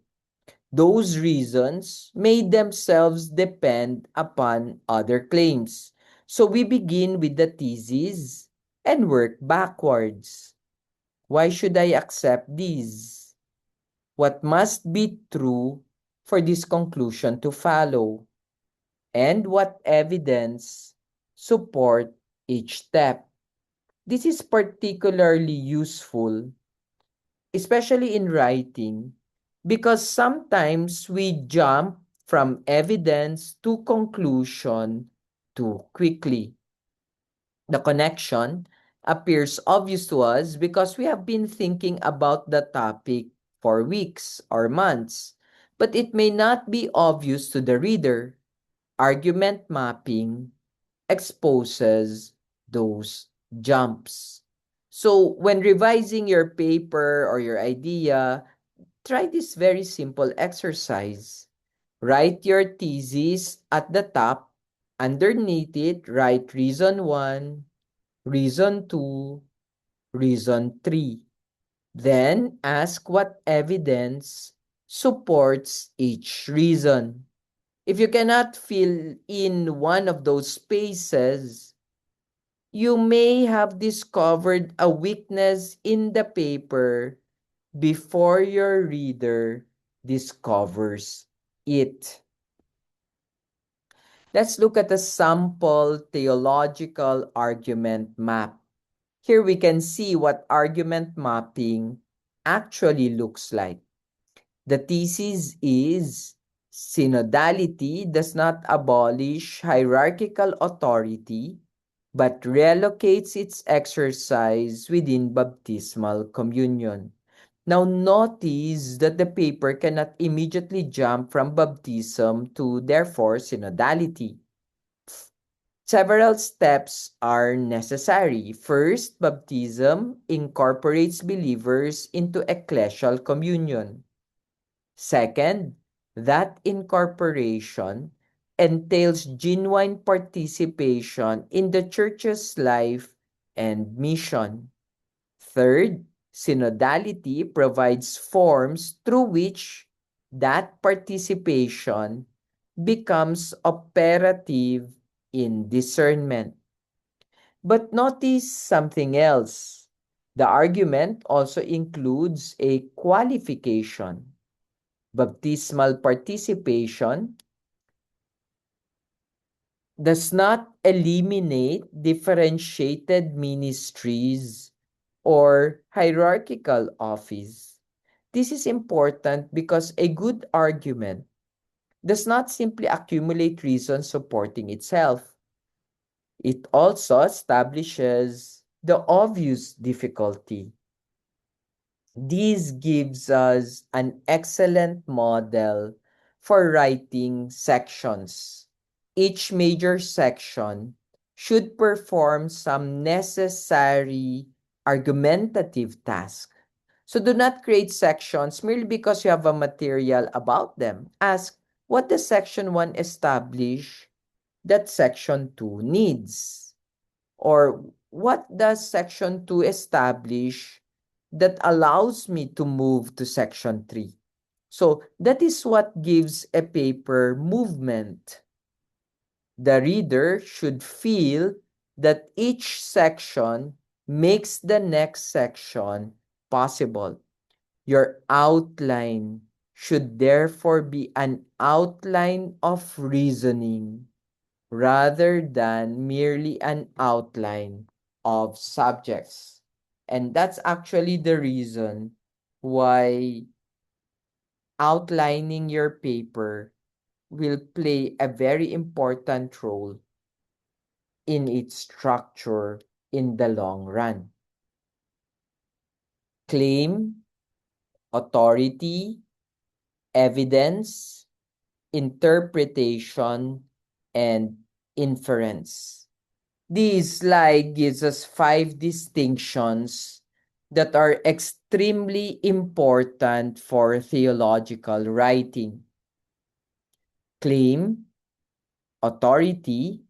Speaker 1: Those reasons may themselves depend upon other claims. So we begin with the thesis and work backwards. Why should I accept these? What must be true for this conclusion to follow? And what evidence support each step? This is particularly useful, especially in writing, because sometimes we jump from evidence to conclusion too quickly. The connection appears obvious to us because we have been thinking about the topic for weeks or months, but it may not be obvious to the reader. Argument mapping exposes those jumps. So when revising your paper or your idea, try this very simple exercise. Write your thesis at the top. Underneath it, write reason 1, reason 2, reason 3. Then ask what evidence supports each reason. If you cannot fill in one of those spaces, you may have discovered a weakness in the paper before your reader discovers it. Let's look at a sample theological argument map. Here we can see what argument mapping actually looks like. The thesis is synodality does not abolish hierarchical authority, but relocates its exercise within baptismal communion. Now notice that the paper cannot immediately jump from baptism to therefore synodality. Several steps are necessary. First, baptism incorporates believers into ecclesial communion. Second, that incorporation entails genuine participation in the church's life and mission. Third, synodality provides forms through which that participation becomes operative in discernment. But notice something else. The argument also includes a qualification. Baptismal participation does not eliminate differentiated ministries or hierarchical office. This is important because a good argument does not simply accumulate reasons supporting itself. It also establishes the obvious difficulty. This gives us an excellent model for writing sections. Each major section should perform some necessary argumentative task. So do not create sections merely because you have a material about them. Ask, what does section 1 establish that section 2 needs? Or what does section 2 establish that allows me to move to section 3? So that is what gives a paper movement. The reader should feel that each section makes the next section possible. Your outline should therefore be an outline of reasoning rather than merely an outline of subjects. And that's actually the reason why outlining your paper will play a very important role in its structure in the long run. Claim, authority, evidence, interpretation, and inference. This slide gives us 5 distinctions that are extremely important for theological writing. Claim, authority,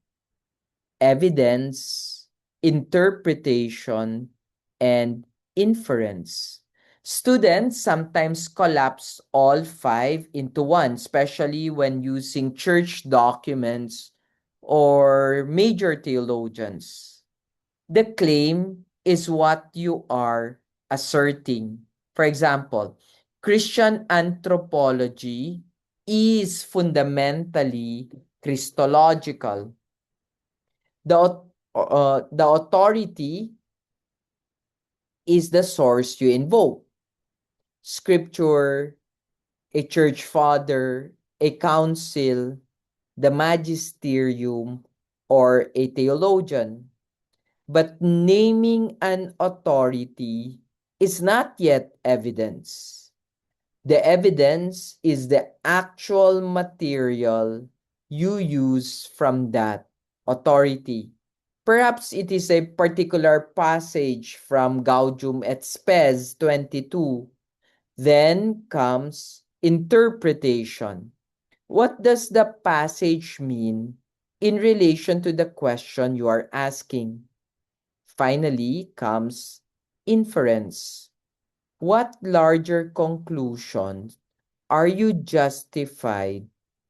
Speaker 1: evidence, interpretation, and inference. Students sometimes collapse all 5 into one, especially when using church documents or major theologians. The claim is what you are asserting. For example, Christian anthropology is fundamentally Christological. The authority is the source you invoke. Scripture, a church father, a council, the magisterium, or a theologian. But naming an authority is not yet evidence. The evidence is the actual material you use from that authority. Perhaps it is a particular passage from Gaudium et Spes 22. Then comes interpretation. What does the passage mean in relation to the question you are asking? Finally comes inference. What larger conclusions are you justified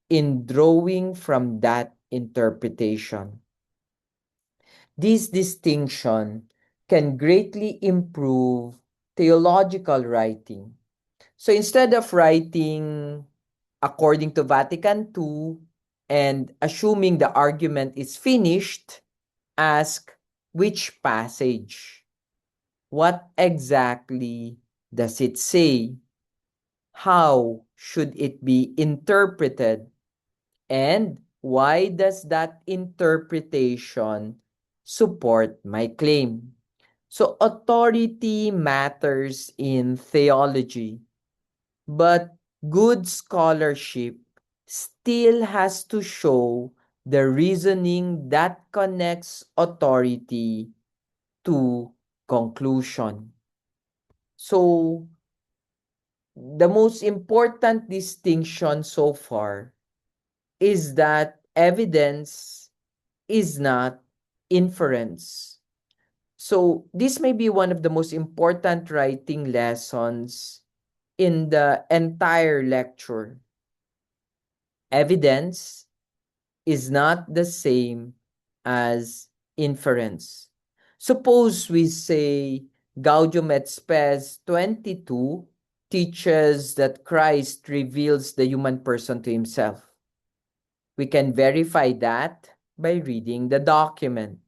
Speaker 1: in drawing from that interpretation? This distinction can greatly improve theological writing. So instead of writing according to Vatican II and assuming the argument is finished, ask which passage? What exactly does it say? How should it be interpreted? And why does that interpretation support my claim? So authority matters in theology, but good scholarship still has to show the reasoning that connects authority to conclusion. So the most important distinction so far is that evidence is not inference. So this may be one of the most important writing lessons in the entire lecture. Evidence is not the same as inference. Suppose we say Gaudium et Spes 22 teaches that Christ reveals the human person to himself. We can verify that by reading the document.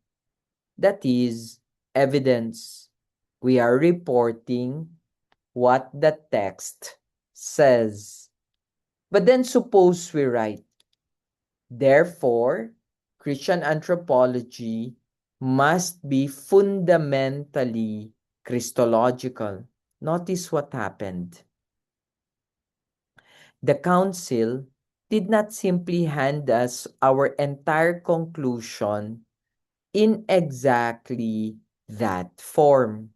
Speaker 1: That is evidence. We are reporting what the text says. But then suppose we write, therefore, Christian anthropology must be fundamentally Christological. Notice what happened. The council did not simply hand us our entire conclusion in exactly that form.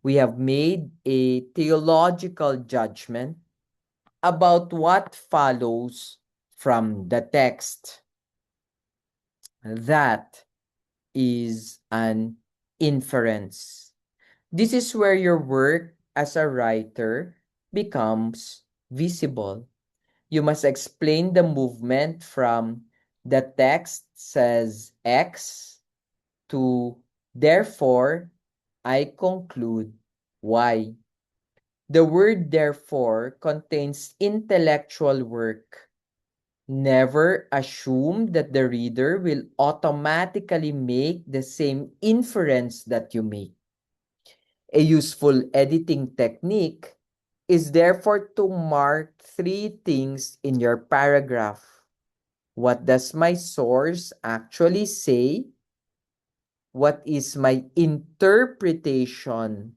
Speaker 1: We have made a theological judgment about what follows from the text. That is an inference. This is where your work as a writer becomes visible. You must explain the movement from the text says X to therefore I conclude Y. The word therefore contains intellectual work. Never assume that the reader will automatically make the same inference that you make. A useful editing technique is therefore to mark 3 things in your paragraph. What does my source actually say? what is my interpretation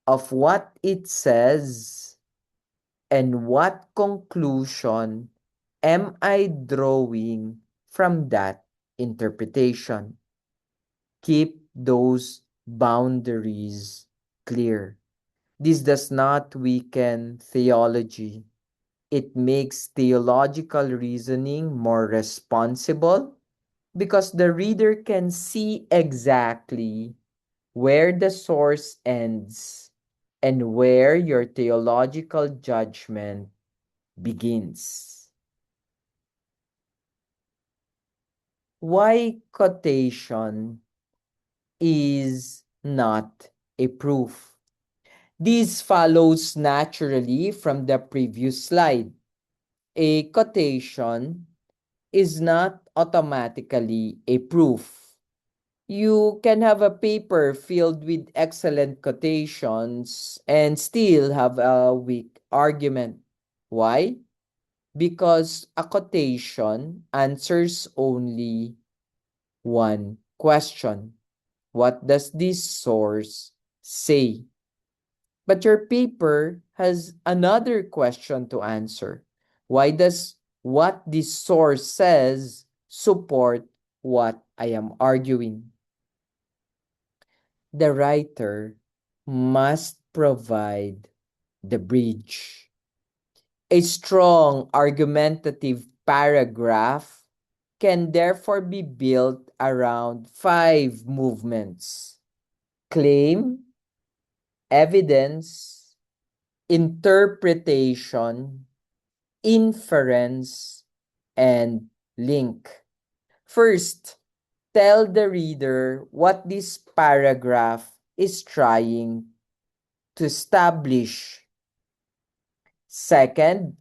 Speaker 1: of what it says, and what conclusion am I drawing from that interpretation? Keep those boundaries clear. This does not weaken theology. It makes theological reasoning more responsible because the reader can see exactly where the source ends and where your theological judgment begins. Why quotation is not a proof? This follows naturally from the previous slide. A quotation is not automatically a proof. You can have a paper filled with excellent quotations and still have a weak argument. Why? Because a quotation answers only one question. What does this source say? But your paper has another question to answer. Why does what this source says support what I am arguing? The writer must provide the bridge. A strong argumentative paragraph can therefore be built around five movements: claim, evidence, interpretation, inference, and link. First, tell the reader what this paragraph is trying to establish. Second,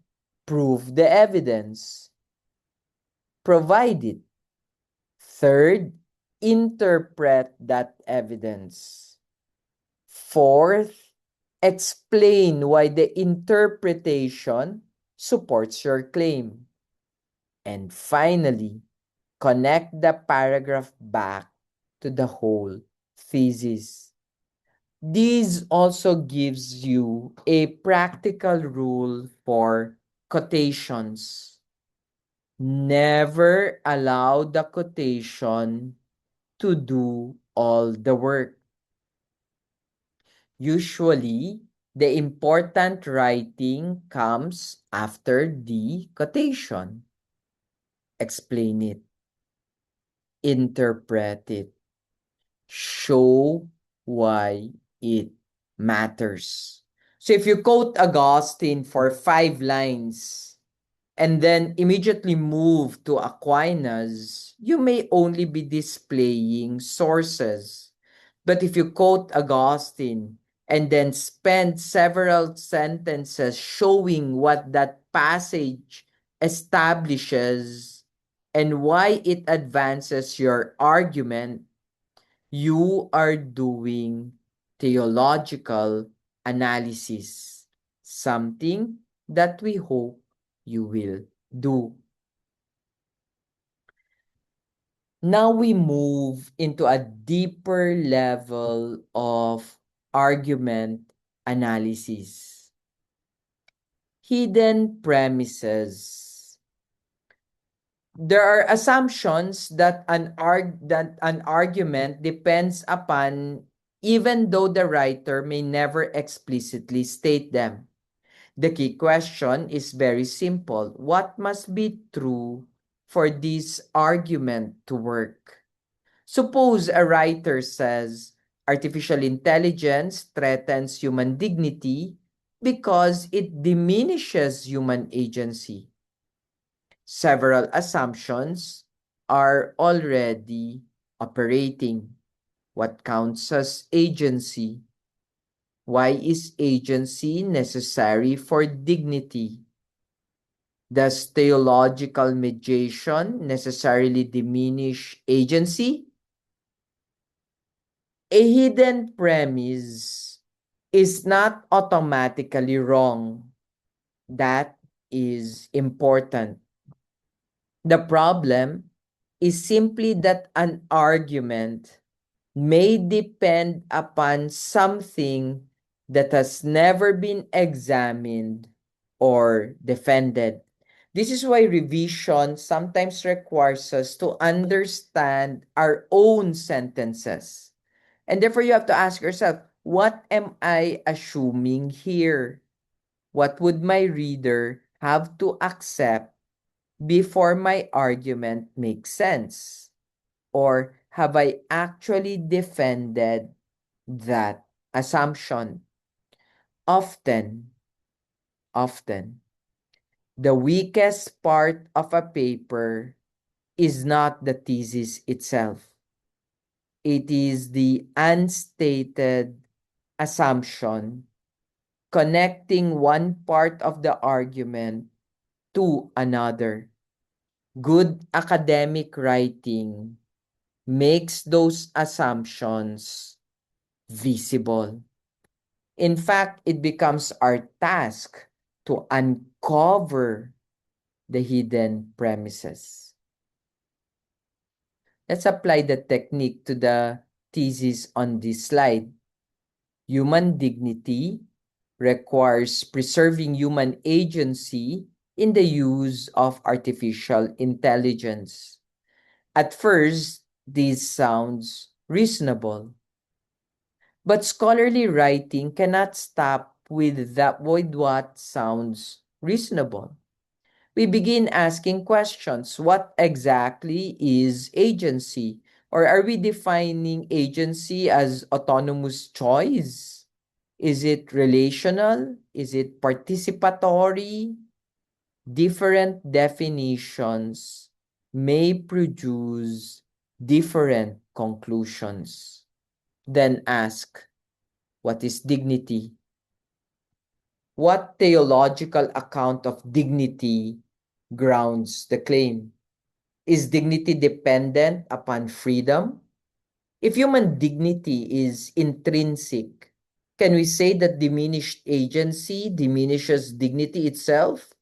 Speaker 1: prove the evidence. Provide it. Third, interpret that evidence. Fourth, explain why the interpretation supports your claim. And finally, connect the paragraph back to the whole thesis. This also gives you a practical rule for quotations. Never allow the quotation to do all the work. Usually, the important writing comes after the quotation. Explain it, interpret it, show why it matters. So if you quote Augustine for 5 lines and then immediately move to Aquinas, you may only be displaying sources. But if you quote Augustine and then spend several sentences showing what that passage establishes and why it advances your argument, you are doing theological analysis, something that we hope you will do. Now we move into a deeper level of argument analysis. Hidden premises. There are assumptions that an argument depends upon, even though the writer may never explicitly state them. The key question is very simple. What must be true for this argument to work? Suppose a writer says artificial intelligence threatens human dignity because it diminishes human agency. Several assumptions are already operating. What counts as agency? Why is agency necessary for dignity? Does theological mediation necessarily diminish agency? A hidden premise is not automatically wrong. That is important. The problem is simply that an argument may depend upon something that has never been examined or defended. This is why revision sometimes requires us to understand our own sentences. And therefore, you have to ask yourself, what am I assuming here? What would my reader have to accept before my argument makes sense? Or have I actually defended that assumption? Often, often, the weakest part of a paper is not the thesis itself. It is the unstated assumption connecting one part of the argument to another. Good academic writing makes those assumptions visible. In fact, it becomes our task to uncover the hidden premises. Let's apply the technique to the thesis on this slide. Human dignity requires preserving human agency in the use of artificial intelligence. At first, this sounds reasonable, but scholarly writing cannot stop with what sounds reasonable. We begin asking questions. What exactly is agency? Or are we defining agency as autonomous choice? Is it relational? Is it participatory? Different definitions may produce different conclusions. Then ask, what is dignity? What theological account of dignity grounds the claim? Is dignity dependent upon freedom? If human dignity is intrinsic, can we say that diminished agency diminishes dignity itself?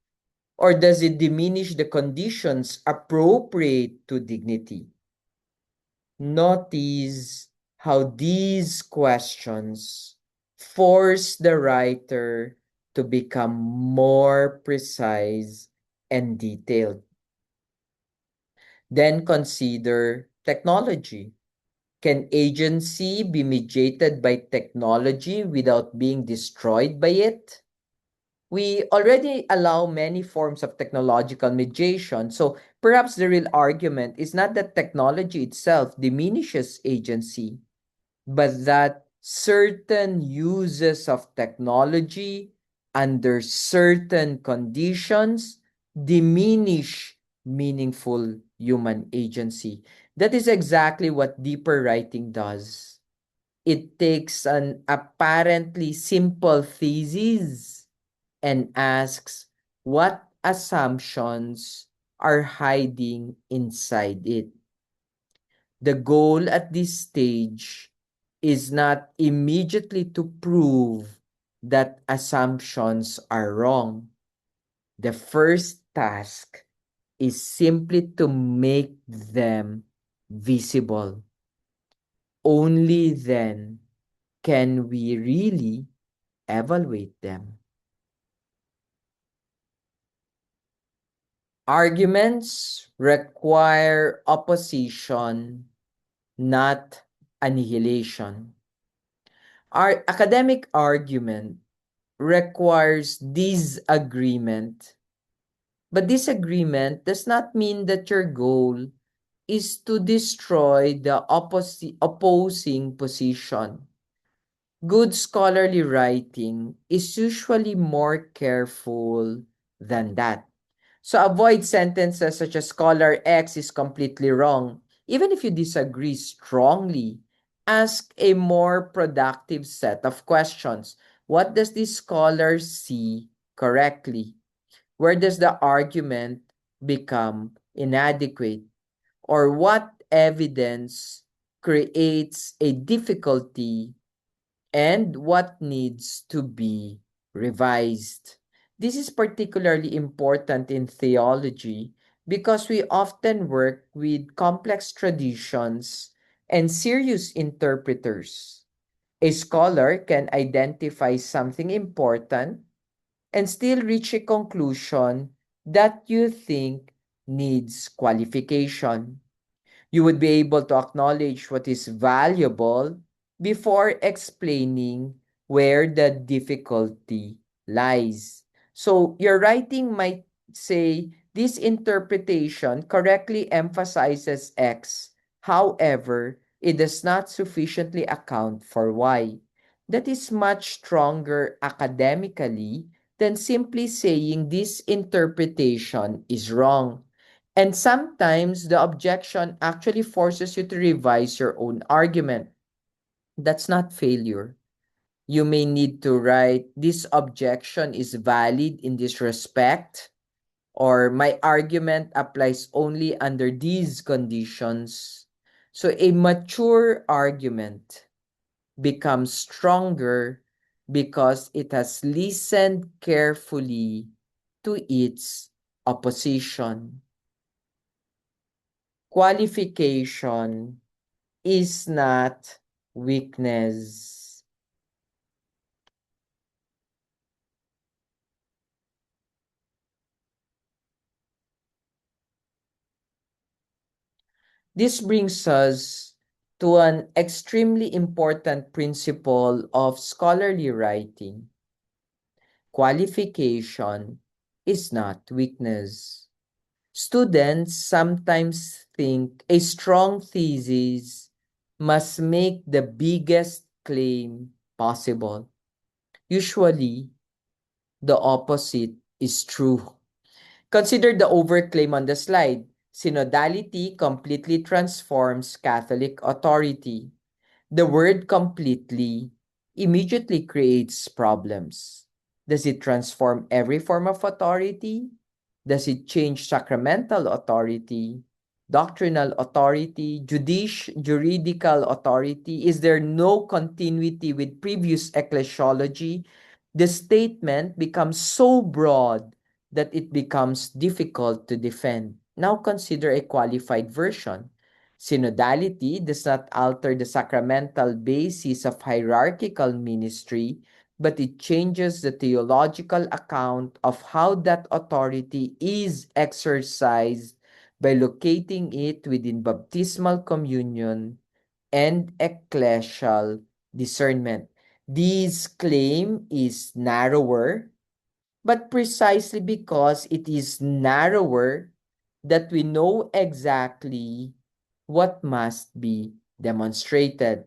Speaker 1: Or does it diminish the conditions appropriate to dignity? Notice how these questions force the writer to become more precise and detailed. Then consider technology. Can agency be mediated by technology without being destroyed by it? We already allow many forms of technological mediation. So perhaps the real argument is not that technology itself diminishes agency, but that certain uses of technology under certain conditions diminish meaningful human agency. That is exactly what deeper writing does. It takes an apparently simple thesis and asks what assumptions are hiding inside it. The goal at this stage is not immediately to prove that assumptions are wrong. The first task is simply to make them visible. Only then can we really evaluate them. Arguments require opposition, not annihilation. Our academic argument requires disagreement, but disagreement does not mean that your goal is to destroy the opposing position. Good scholarly writing is usually more careful than that. So avoid sentences such as scholar X is completely wrong. Even if you disagree strongly, ask a more productive set of questions. What does this scholar see correctly? Where does the argument become inadequate? Or what evidence creates a difficulty and what needs to be revised? This is particularly important in theology because we often work with complex traditions and serious interpreters. A scholar can identify something important and still reach a conclusion that you think needs qualification. You would be able to acknowledge what is valuable before explaining where the difficulty lies. So your writing might say this interpretation correctly emphasizes X. However, it does not sufficiently account for Y. That is much stronger academically than simply saying this interpretation is wrong. And sometimes the objection actually forces you to revise your own argument. That's not failure. You may need to write, this objection is valid in this respect, or my argument applies only under these conditions. So a mature argument becomes stronger because it has listened carefully to its opposition. Qualification is not weakness. This brings us to an extremely important principle of scholarly writing. Qualification is not weakness. Students sometimes think a strong thesis must make the biggest claim possible. Usually, the opposite is true. Consider the overclaim on the slide. Synodality completely transforms Catholic authority. The word completely immediately creates problems. Does it transform every form of authority? Does it change sacramental authority, doctrinal authority, juridical authority? Is there no continuity with previous ecclesiology? The statement becomes so broad that it becomes difficult to defend. Now consider a qualified version. Synodality does not alter the sacramental basis of hierarchical ministry, but it changes the theological account of how that authority is exercised by locating it within baptismal communion and ecclesial discernment. This claim is narrower, but precisely because it is narrower that we know exactly what must be demonstrated.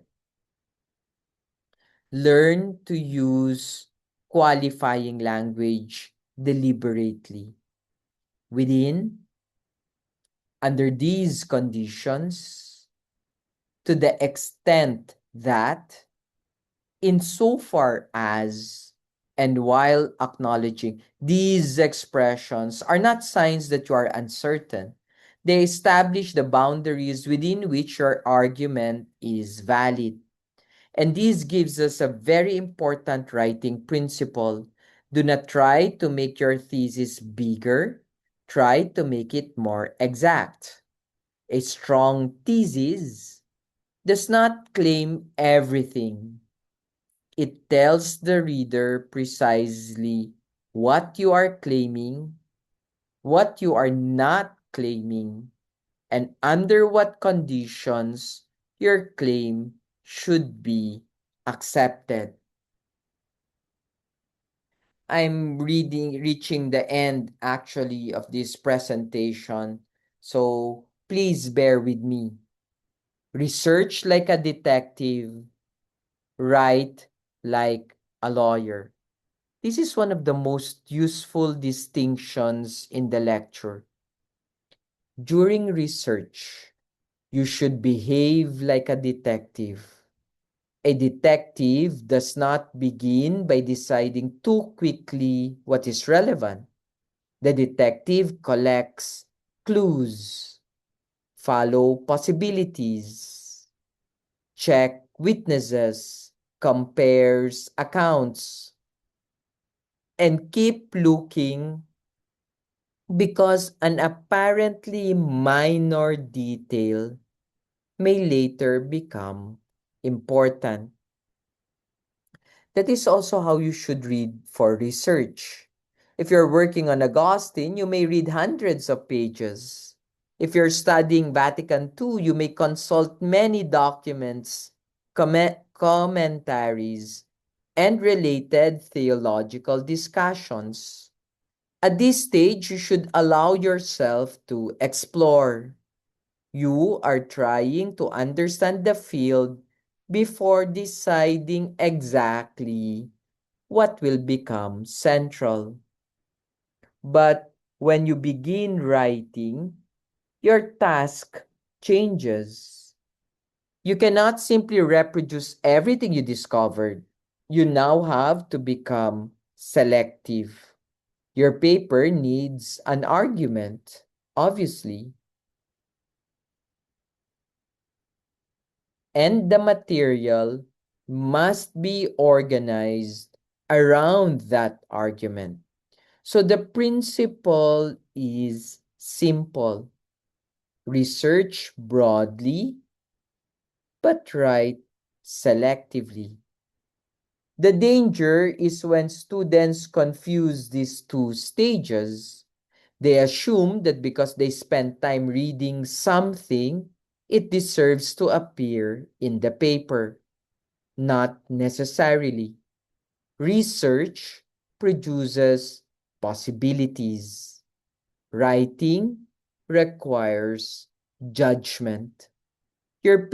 Speaker 1: Learn to use qualifying language deliberately. Within, under these conditions, to the extent that, insofar as, and while acknowledging these expressions are not signs that you are uncertain, they establish the boundaries within which your argument is valid. And this gives us a very important writing principle. Do not try to make your thesis bigger. Try to make it more exact. A strong thesis does not claim everything. It tells the reader precisely what you are claiming, what you are not claiming, and under what conditions your claim should be accepted. I'm reaching the end actually of this presentation. So please bear with me. Research like a detective, write like a lawyer. This is one of the most useful distinctions in the lecture. During research, you should behave like a detective. A detective does not begin by deciding too quickly what is relevant. The detective collects clues, follow possibilities, check witnesses, compares accounts, and keep looking because an apparently minor detail may later become important. That is also how you should read for research. If you're working on Augustine, you may read hundreds of pages. If you're studying Vatican II, you may consult many documents, commentaries, and related theological discussions. At this stage, you should allow yourself to explore. You are trying to understand the field before deciding exactly what will become central. But when you begin writing, your task changes. You cannot simply reproduce everything you discovered. You now have to become selective. Your paper needs an argument, obviously, and the material must be organized around that argument. So the principle is simple. Research broadly, but write selectively. The danger is when students confuse these two stages. They assume that because they spend time reading something, it deserves to appear in the paper. Not necessarily. Research produces possibilities. Writing requires judgment. Your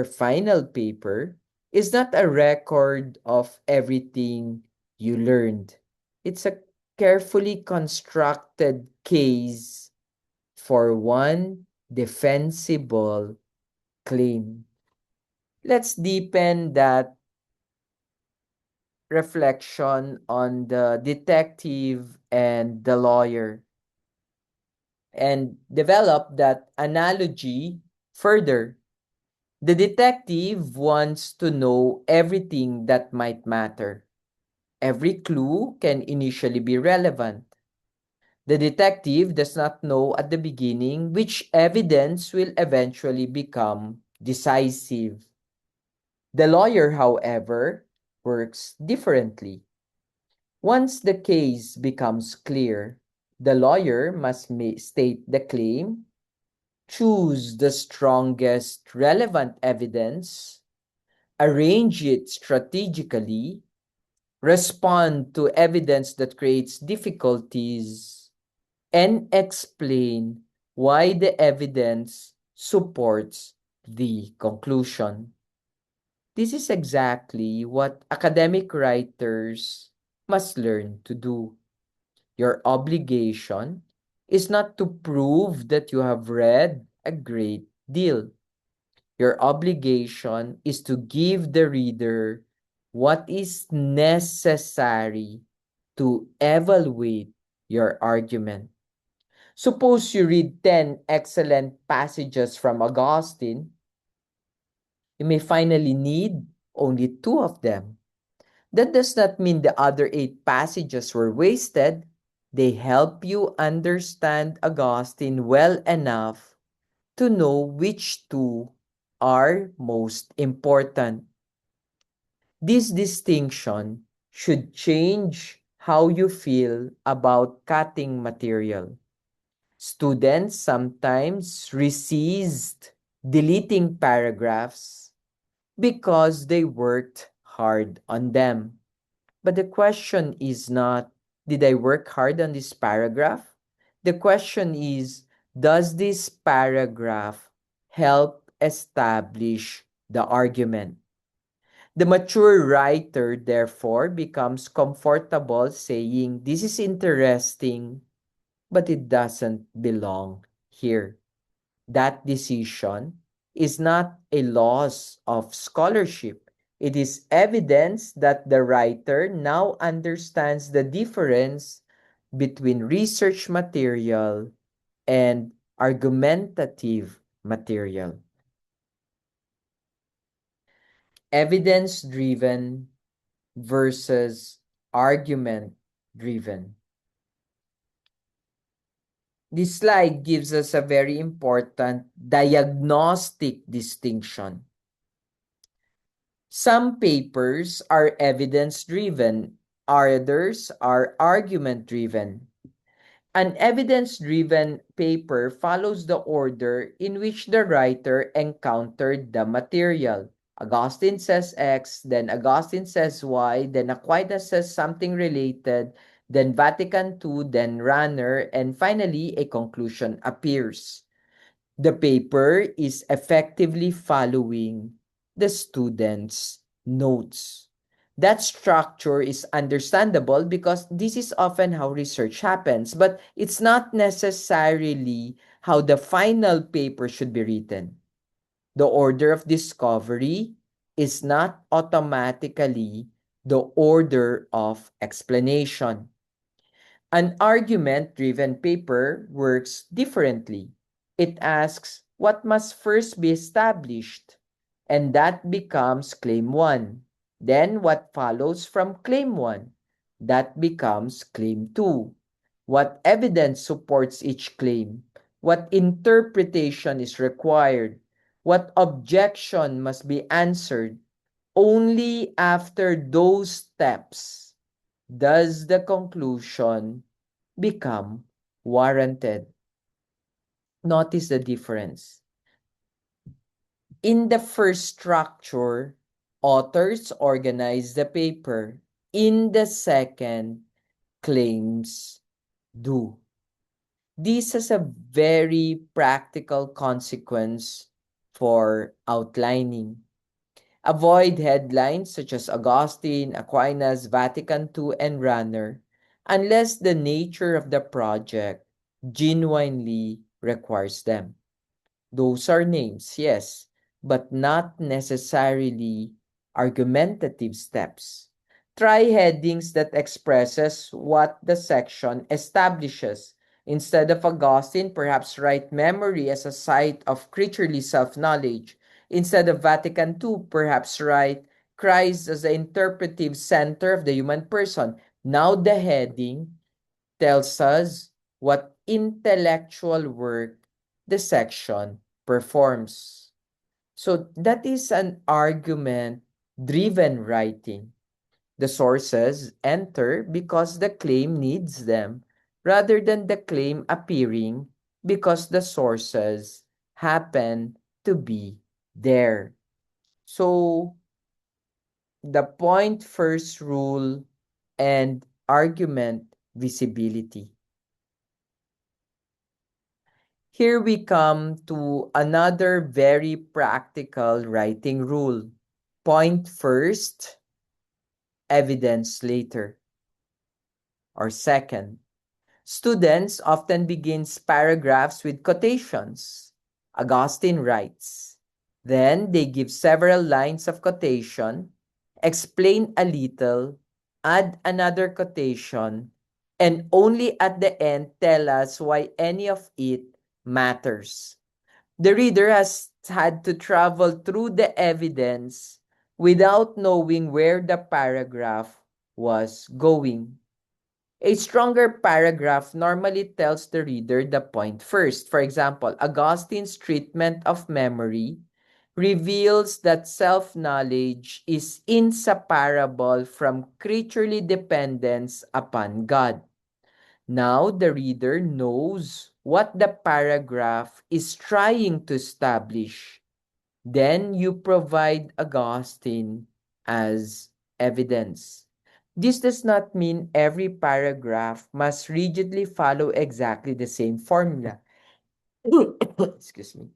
Speaker 1: final paper, is not a record of everything you learned. It's a carefully constructed case for one defensible claim. Let's deepen that reflection on the detective and the lawyer and develop that analogy further. The detective wants to know everything that might matter. Every clue can initially be relevant. The detective does not know at the beginning which evidence will eventually become decisive. The lawyer, however, works differently. Once the case becomes clear, the lawyer must state the claim, choose the strongest relevant evidence, arrange it strategically, respond to evidence that creates difficulties, and explain why the evidence supports the conclusion. This is exactly what academic writers must learn to do. Your obligation is not to prove that you have read a great deal. Your obligation is to give the reader what is necessary to evaluate your argument. Suppose you read 10 excellent passages from Augustine, you may finally need only two of them. That does not mean the other eight passages were wasted. They help you understand Augustine well enough to know which two are most important. This distinction should change how you feel about cutting material. Students sometimes resist deleting paragraphs because they worked hard on them. But the question is not, did I work hard on this paragraph? The question is, does this paragraph help establish the argument? The mature writer, therefore, becomes comfortable saying, this is interesting, but it doesn't belong here. That decision is not a loss of scholarship. It is evidence that the writer now understands the difference between research material and argumentative material. Evidence driven versus argument driven. This slide gives us a very important diagnostic distinction. Some papers are evidence-driven, others are argument-driven. An evidence-driven paper follows the order in which the writer encountered the material. Augustine says X, then Augustine says Y, then Aquinas says something related, then Vatican II, then Ranner, and finally a conclusion appears. The paper is effectively following the student's notes. That structure is understandable because this is often how research happens, but it's not necessarily how the final paper should be written. The order of discovery is not automatically the order of explanation. An argument-driven paper works differently. It asks what must first be established, and that becomes claim 1. Then what follows from claim 1? That becomes claim 2. What evidence supports each claim? What interpretation is required? What objection must be answered? Only after those steps does the conclusion become warranted. Notice the difference. In the first structure, authors organize the paper. In the second, claims do. This has a very practical consequence for outlining. Avoid headlines such as Augustine, Aquinas, Vatican II, and Ranner unless the nature of the project genuinely requires them. Those are names, yes, but not necessarily argumentative steps. Try headings that expresses what the section establishes. Instead of Augustine, perhaps write memory as a site of creaturely self-knowledge. Instead of Vatican II, perhaps write Christ as the interpretive center of the human person. Now the heading tells us what intellectual work the section performs. So that is an argument-driven writing. The sources enter because the claim needs them, rather than the claim appearing because the sources happen to be there. So the point first rule and argument visibility. Here we come to another very practical writing rule. Point first, evidence later. Or second, students often begin paragraphs with quotations. Augustine writes. Then they give several lines of quotation, explain a little, add another quotation, and only at the end tell us why any of it matters. The reader has had to travel through the evidence without knowing where the paragraph was going. A stronger paragraph normally tells the reader the point first. For example, Augustine's treatment of memory reveals that self-knowledge is inseparable from creaturely dependence upon God. Now the reader knows what the paragraph is trying to establish. Then you provide Augustine as evidence. This does not mean every paragraph must rigidly follow exactly the same formula. Excuse me.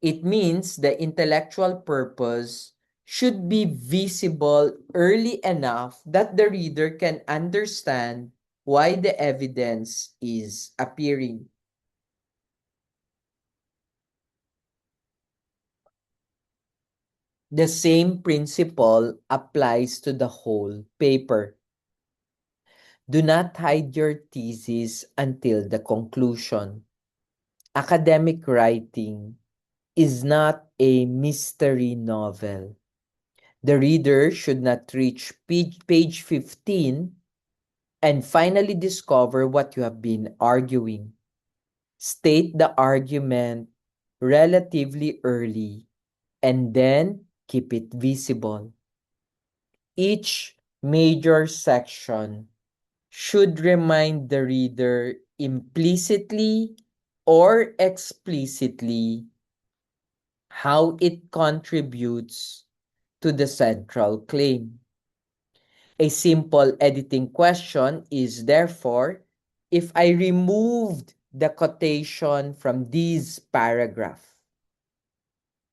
Speaker 1: It means the intellectual purpose should be visible early enough that the reader can understand why the evidence is appearing. The same principle applies to the whole paper. Do not hide your thesis until the conclusion. Academic writing is not a mystery novel. The reader should not reach page 15 And finally, discover what you have been arguing. State the argument relatively early and then keep it visible. Each major section should remind the reader implicitly or explicitly how it contributes to the central claim. A simple editing question is therefore, if I removed the quotation from this paragraph,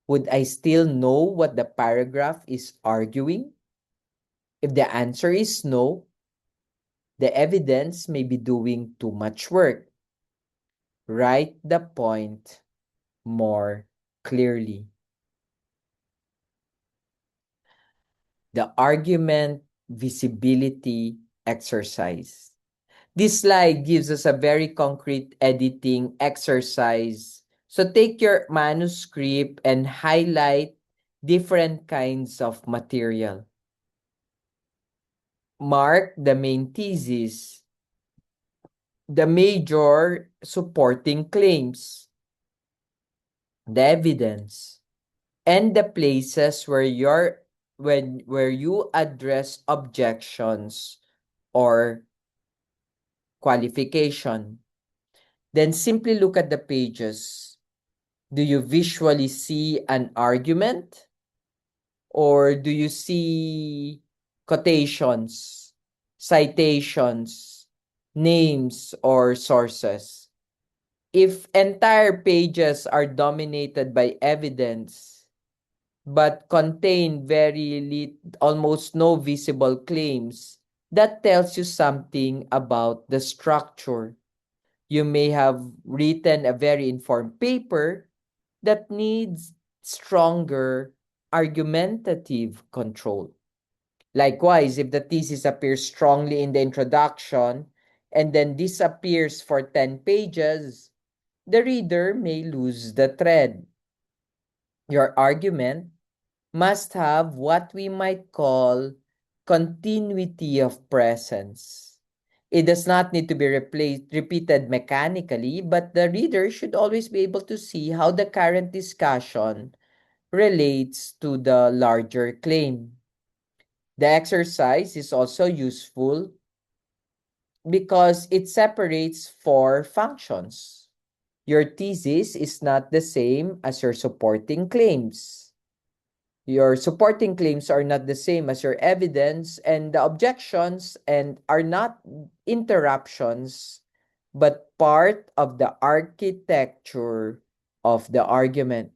Speaker 1: would I still know what the paragraph is arguing? If the answer is no, the evidence may be doing too much work. Write the point more clearly. The argument visibility exercise. This slide gives us a very concrete editing exercise. So take your manuscript and highlight different kinds of material. Mark the main thesis, the major supporting claims, the evidence, and the places where where you address objections or qualification. Then simply look at the pages. Do you visually see an argument or do you see quotations, citations, names, or sources? If entire pages are dominated by evidence but contain almost no visible claims, that tells you something about the structure. You may have written a very informed paper that needs stronger argumentative control. Likewise, if the thesis appears strongly in the introduction and then disappears for 10 pages, the reader may lose the thread. Your argument must have what we might call continuity of presence. It does not need to be repeated mechanically, but the reader should always be able to see how the current discussion relates to the larger claim. The exercise is also useful because it separates four functions. Your thesis is not the same as your supporting claims. Your supporting claims are not the same as your evidence, and the objections and are not interruptions, but part of the architecture of the argument.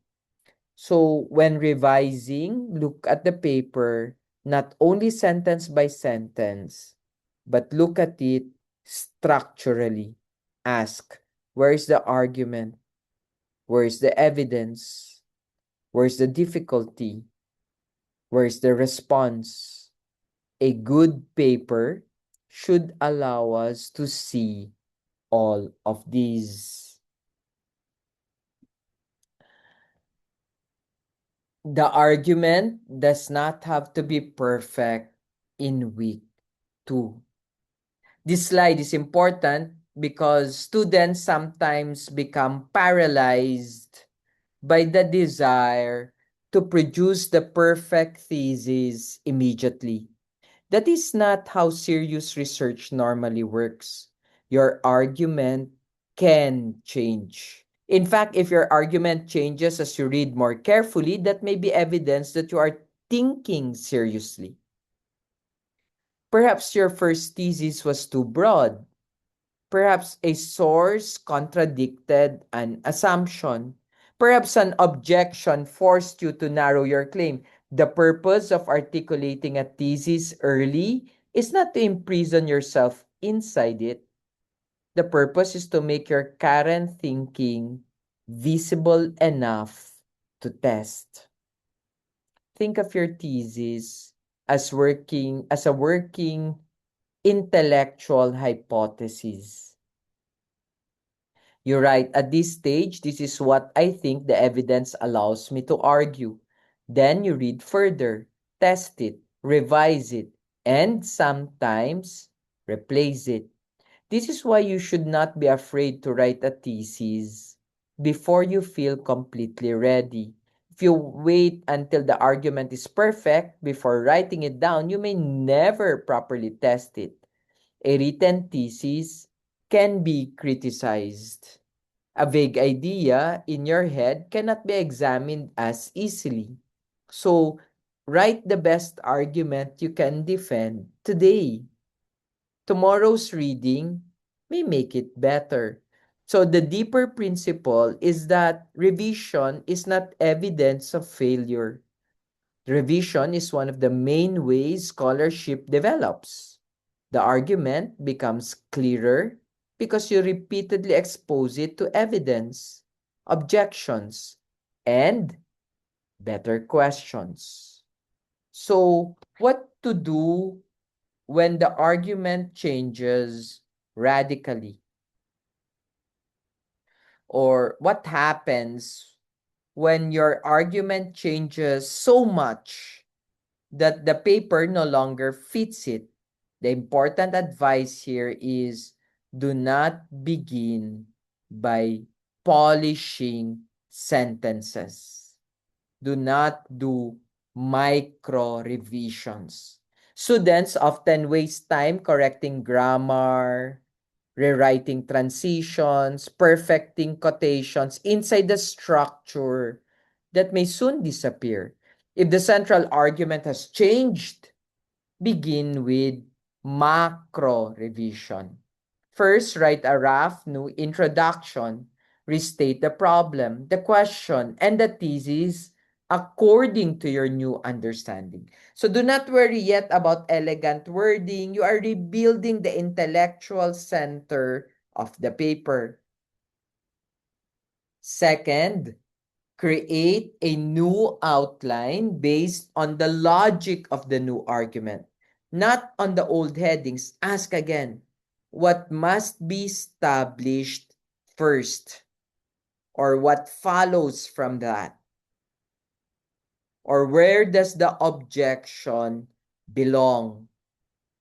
Speaker 1: So when revising, look at the paper, not only sentence by sentence, but look at it structurally. Ask, where's the argument? Where's the evidence? Where's the difficulty? Where's the response? A good paper should allow us to see all of these. The argument does not have to be perfect in week 2. This slide is important because students sometimes become paralyzed by the desire to produce the perfect thesis immediately. That is not how serious research normally works. Your argument can change. In fact, if your argument changes as you read more carefully, that may be evidence that you are thinking seriously. Perhaps your first thesis was too broad. Perhaps a source contradicted an assumption. Perhaps an objection forced you to narrow your claim. The purpose of articulating a thesis early is not to imprison yourself inside it. The purpose is to make your current thinking visible enough to test. Think of your thesis as a working intellectual hypothesis. You write, at this stage, this is what I think the evidence allows me to argue. Then you read further, test it, revise it, and sometimes replace it. This is why you should not be afraid to write a thesis before you feel completely ready. If you wait until the argument is perfect before writing it down, you may never properly test it. A written thesis can be criticized. A vague idea in your head cannot be examined as easily. So, write the best argument you can defend today. Tomorrow's reading may make it better. So, the deeper principle is that revision is not evidence of failure. Revision is one of the main ways scholarship develops. The argument becomes clearer because you repeatedly expose it to evidence, objections, and better questions. So, what to do when the argument changes radically? Or what happens when your argument changes so much that the paper no longer fits it? The important advice here is do not begin by polishing sentences. Do not do micro revisions. Students often waste time correcting grammar, rewriting transitions, perfecting quotations inside the structure that may soon disappear. If the central argument has changed, begin with macro revision. First, write a rough new introduction. Restate the problem, the question, and the thesis according to your new understanding. So do not worry yet about elegant wording. You are rebuilding the intellectual center of the paper. Second, create a new outline based on the logic of the new argument, not on the old headings. Ask again, what must be established first? Or what follows from that? Or where does the objection belong?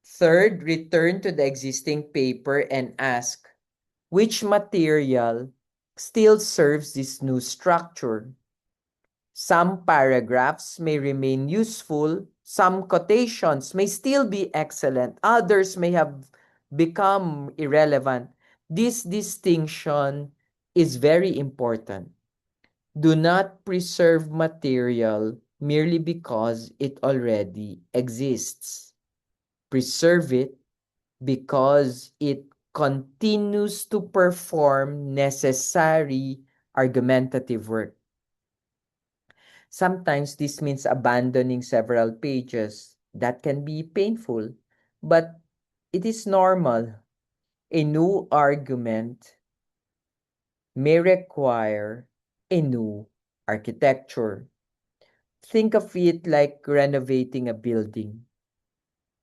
Speaker 1: Third, return to the existing paper and ask, which material still serves this new structure? Some paragraphs may remain useful, some quotations may still be excellent, others may have become irrelevant. This distinction is very important. Do not preserve material merely because it already exists. Preserve it because it continues to perform necessary argumentative work. Sometimes this means abandoning several pages. That can be painful, but it is normal. A new argument may require a new architecture. Think of it like renovating a building.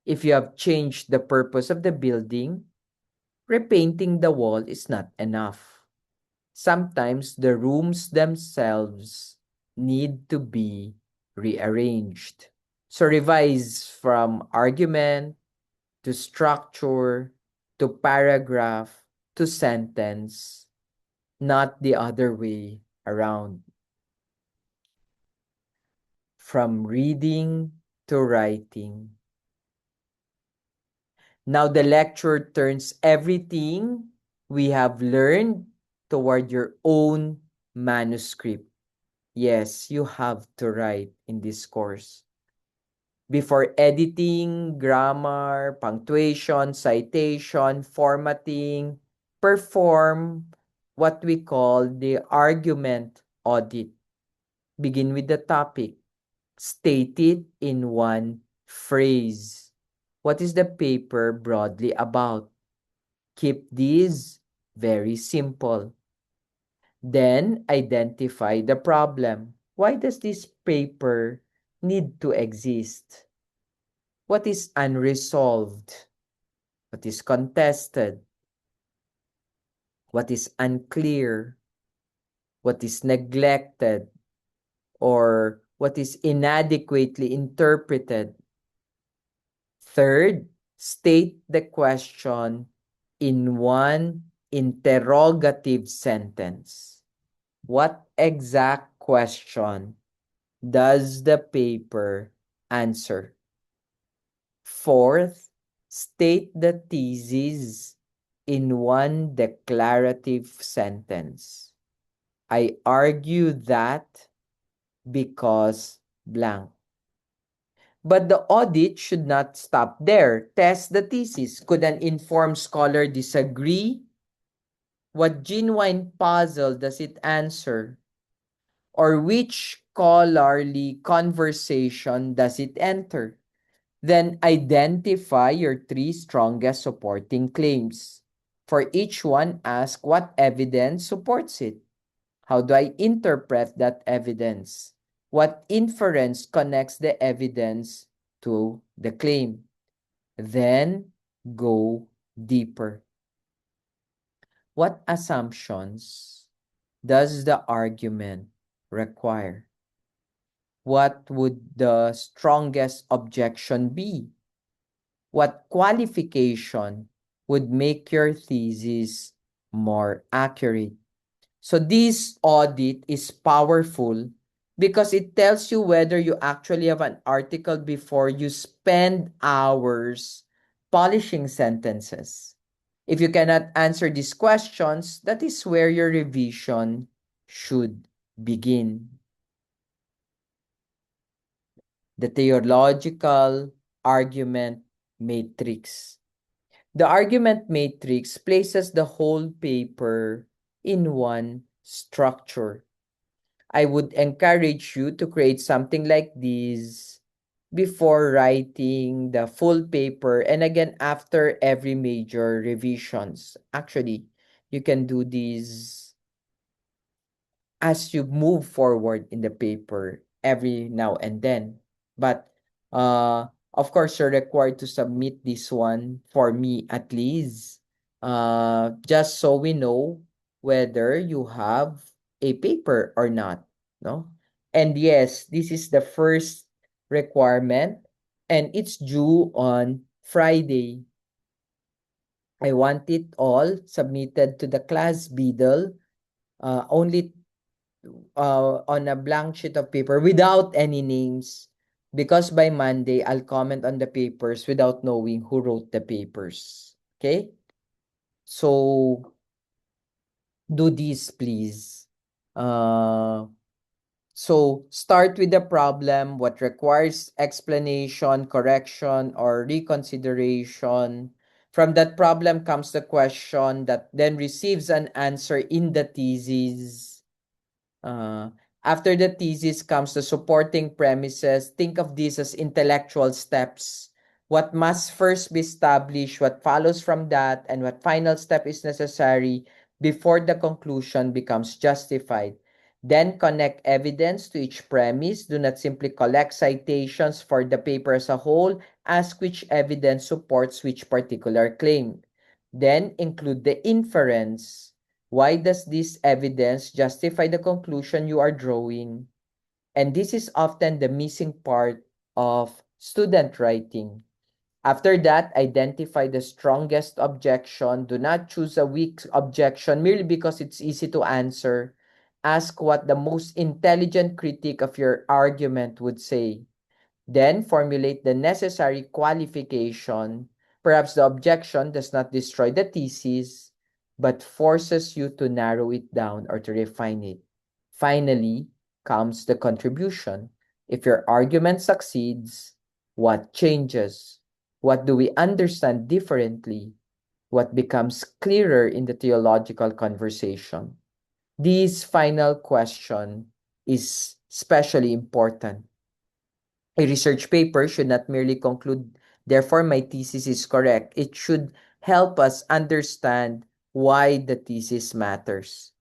Speaker 1: If you have changed the purpose of the building, repainting the wall is not enough. Sometimes the rooms themselves need to be rearranged. So revise from argument to structure to paragraph to sentence, not the other way around. From reading to writing. Now the lecture turns everything we have learned toward your own manuscript. Yes, you have to write in this course. Before editing, grammar, punctuation, citation, formatting, perform what we call the argument audit. Begin with the topic. State it in one phrase. What is the paper broadly about? Keep these very simple. Then identify the problem. Why does this paper need to exist? What is unresolved? What is contested? What is unclear? What is neglected? Or what is inadequately interpreted? Third, State the question in one interrogative sentence. What exact question does the paper answer? Fourth, state the thesis in one declarative sentence. I argue that because blank. But the audit should not stop there. Test the thesis. Could an informed scholar disagree? What genuine puzzle does it answer? Or which scholarly conversation does it enter? Then identify your three strongest supporting claims. For each one, ask what evidence supports it. How do I interpret that evidence? What inference connects the evidence to the claim? Then go deeper. What assumptions does the argument require? What would the strongest objection be? What qualification would make your thesis more accurate? So this audit is powerful because it tells you whether you actually have an article before you spend hours polishing sentences. If you cannot answer these questions, that is where your revision should begin. The theological argument matrix. The argument matrix places the whole paper in one structure. I would encourage you to create something like this before writing the full paper and again after every major revisions. Actually, you can do these as you move forward in the paper every now and then. But of course, you're required to submit this one for me at least, just so we know whether you have a paper or not, no? And yes, this is the first requirement, and it's due on Friday. I want it all submitted to the class Beadle, only on a blank sheet of paper without any names, because by Monday I'll comment on the papers without knowing who wrote the papers. Okay? So do this please. So start with the problem, what requires explanation, correction, or reconsideration. From that problem comes the question that then receives an answer in the thesis. Uh, After the thesis comes the supporting premises. Think of these as intellectual steps. What must first be established, what follows from that, and what final step is necessary before the conclusion becomes justified. Then connect evidence to each premise. Do not simply collect citations for the paper as a whole. Ask which evidence supports which particular claim. Then include the inference. Why does this evidence justify the conclusion you are drawing? And this is often the missing part of student writing. After that, identify the strongest objection. Do not choose a weak objection merely because it's easy to answer. Ask what the most intelligent critic of your argument would say. Then formulate the necessary qualification. Perhaps the objection does not destroy the thesis, but forces you to narrow it down or to refine it. Finally comes the contribution. If your argument succeeds, what changes? What do we understand differently? What becomes clearer in the theological conversation? This final question is especially important. A research paper should not merely conclude, therefore, my thesis is correct. It should help us understand why the thesis matters.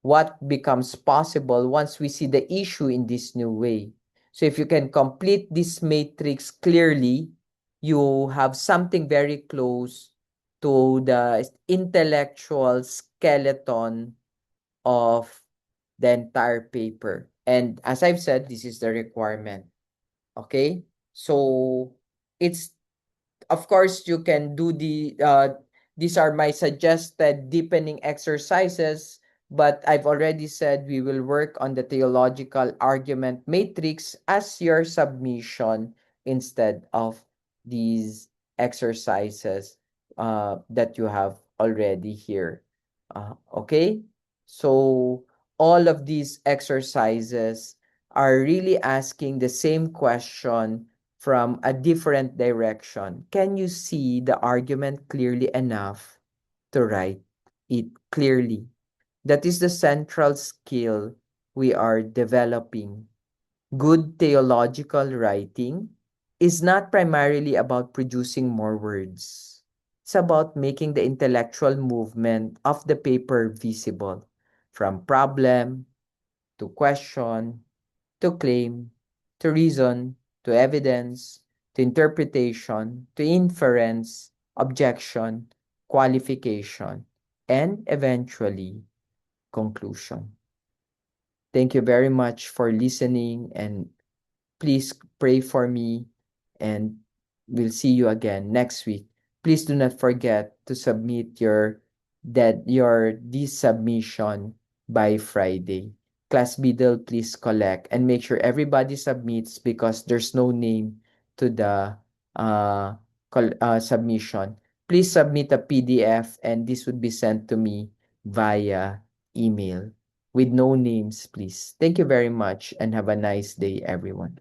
Speaker 1: What becomes possible once we see the issue in this new way. So if you can complete this matrix clearly, you have something very close to the intellectual skeleton of the entire paper. And as I've said, this is the requirement. Okay? So it's of course, you can do these are my suggested deepening exercises, but I've already said we will work on the theological argument matrix as your submission instead of these exercises that you have already here. Okay? So, all of these exercises are really asking the same question from a different direction. Can you see the argument clearly enough to write it clearly? That is the central skill we are developing. Good theological writing is not primarily about producing more words. It's about making the intellectual movement of the paper visible, from problem to question to claim, to reason, to evidence, to interpretation, to inference, objection, qualification, and eventually conclusion. Thank you very much for listening, and please pray for me, and we'll see you again next week. Please do not forget to submit your this submission by Friday. Class Biddle, please collect and make sure everybody submits because there's no name to the uh, submission. Please submit a PDF and this would be sent to me via email with no names, please. Thank you very much and have a nice day, everyone.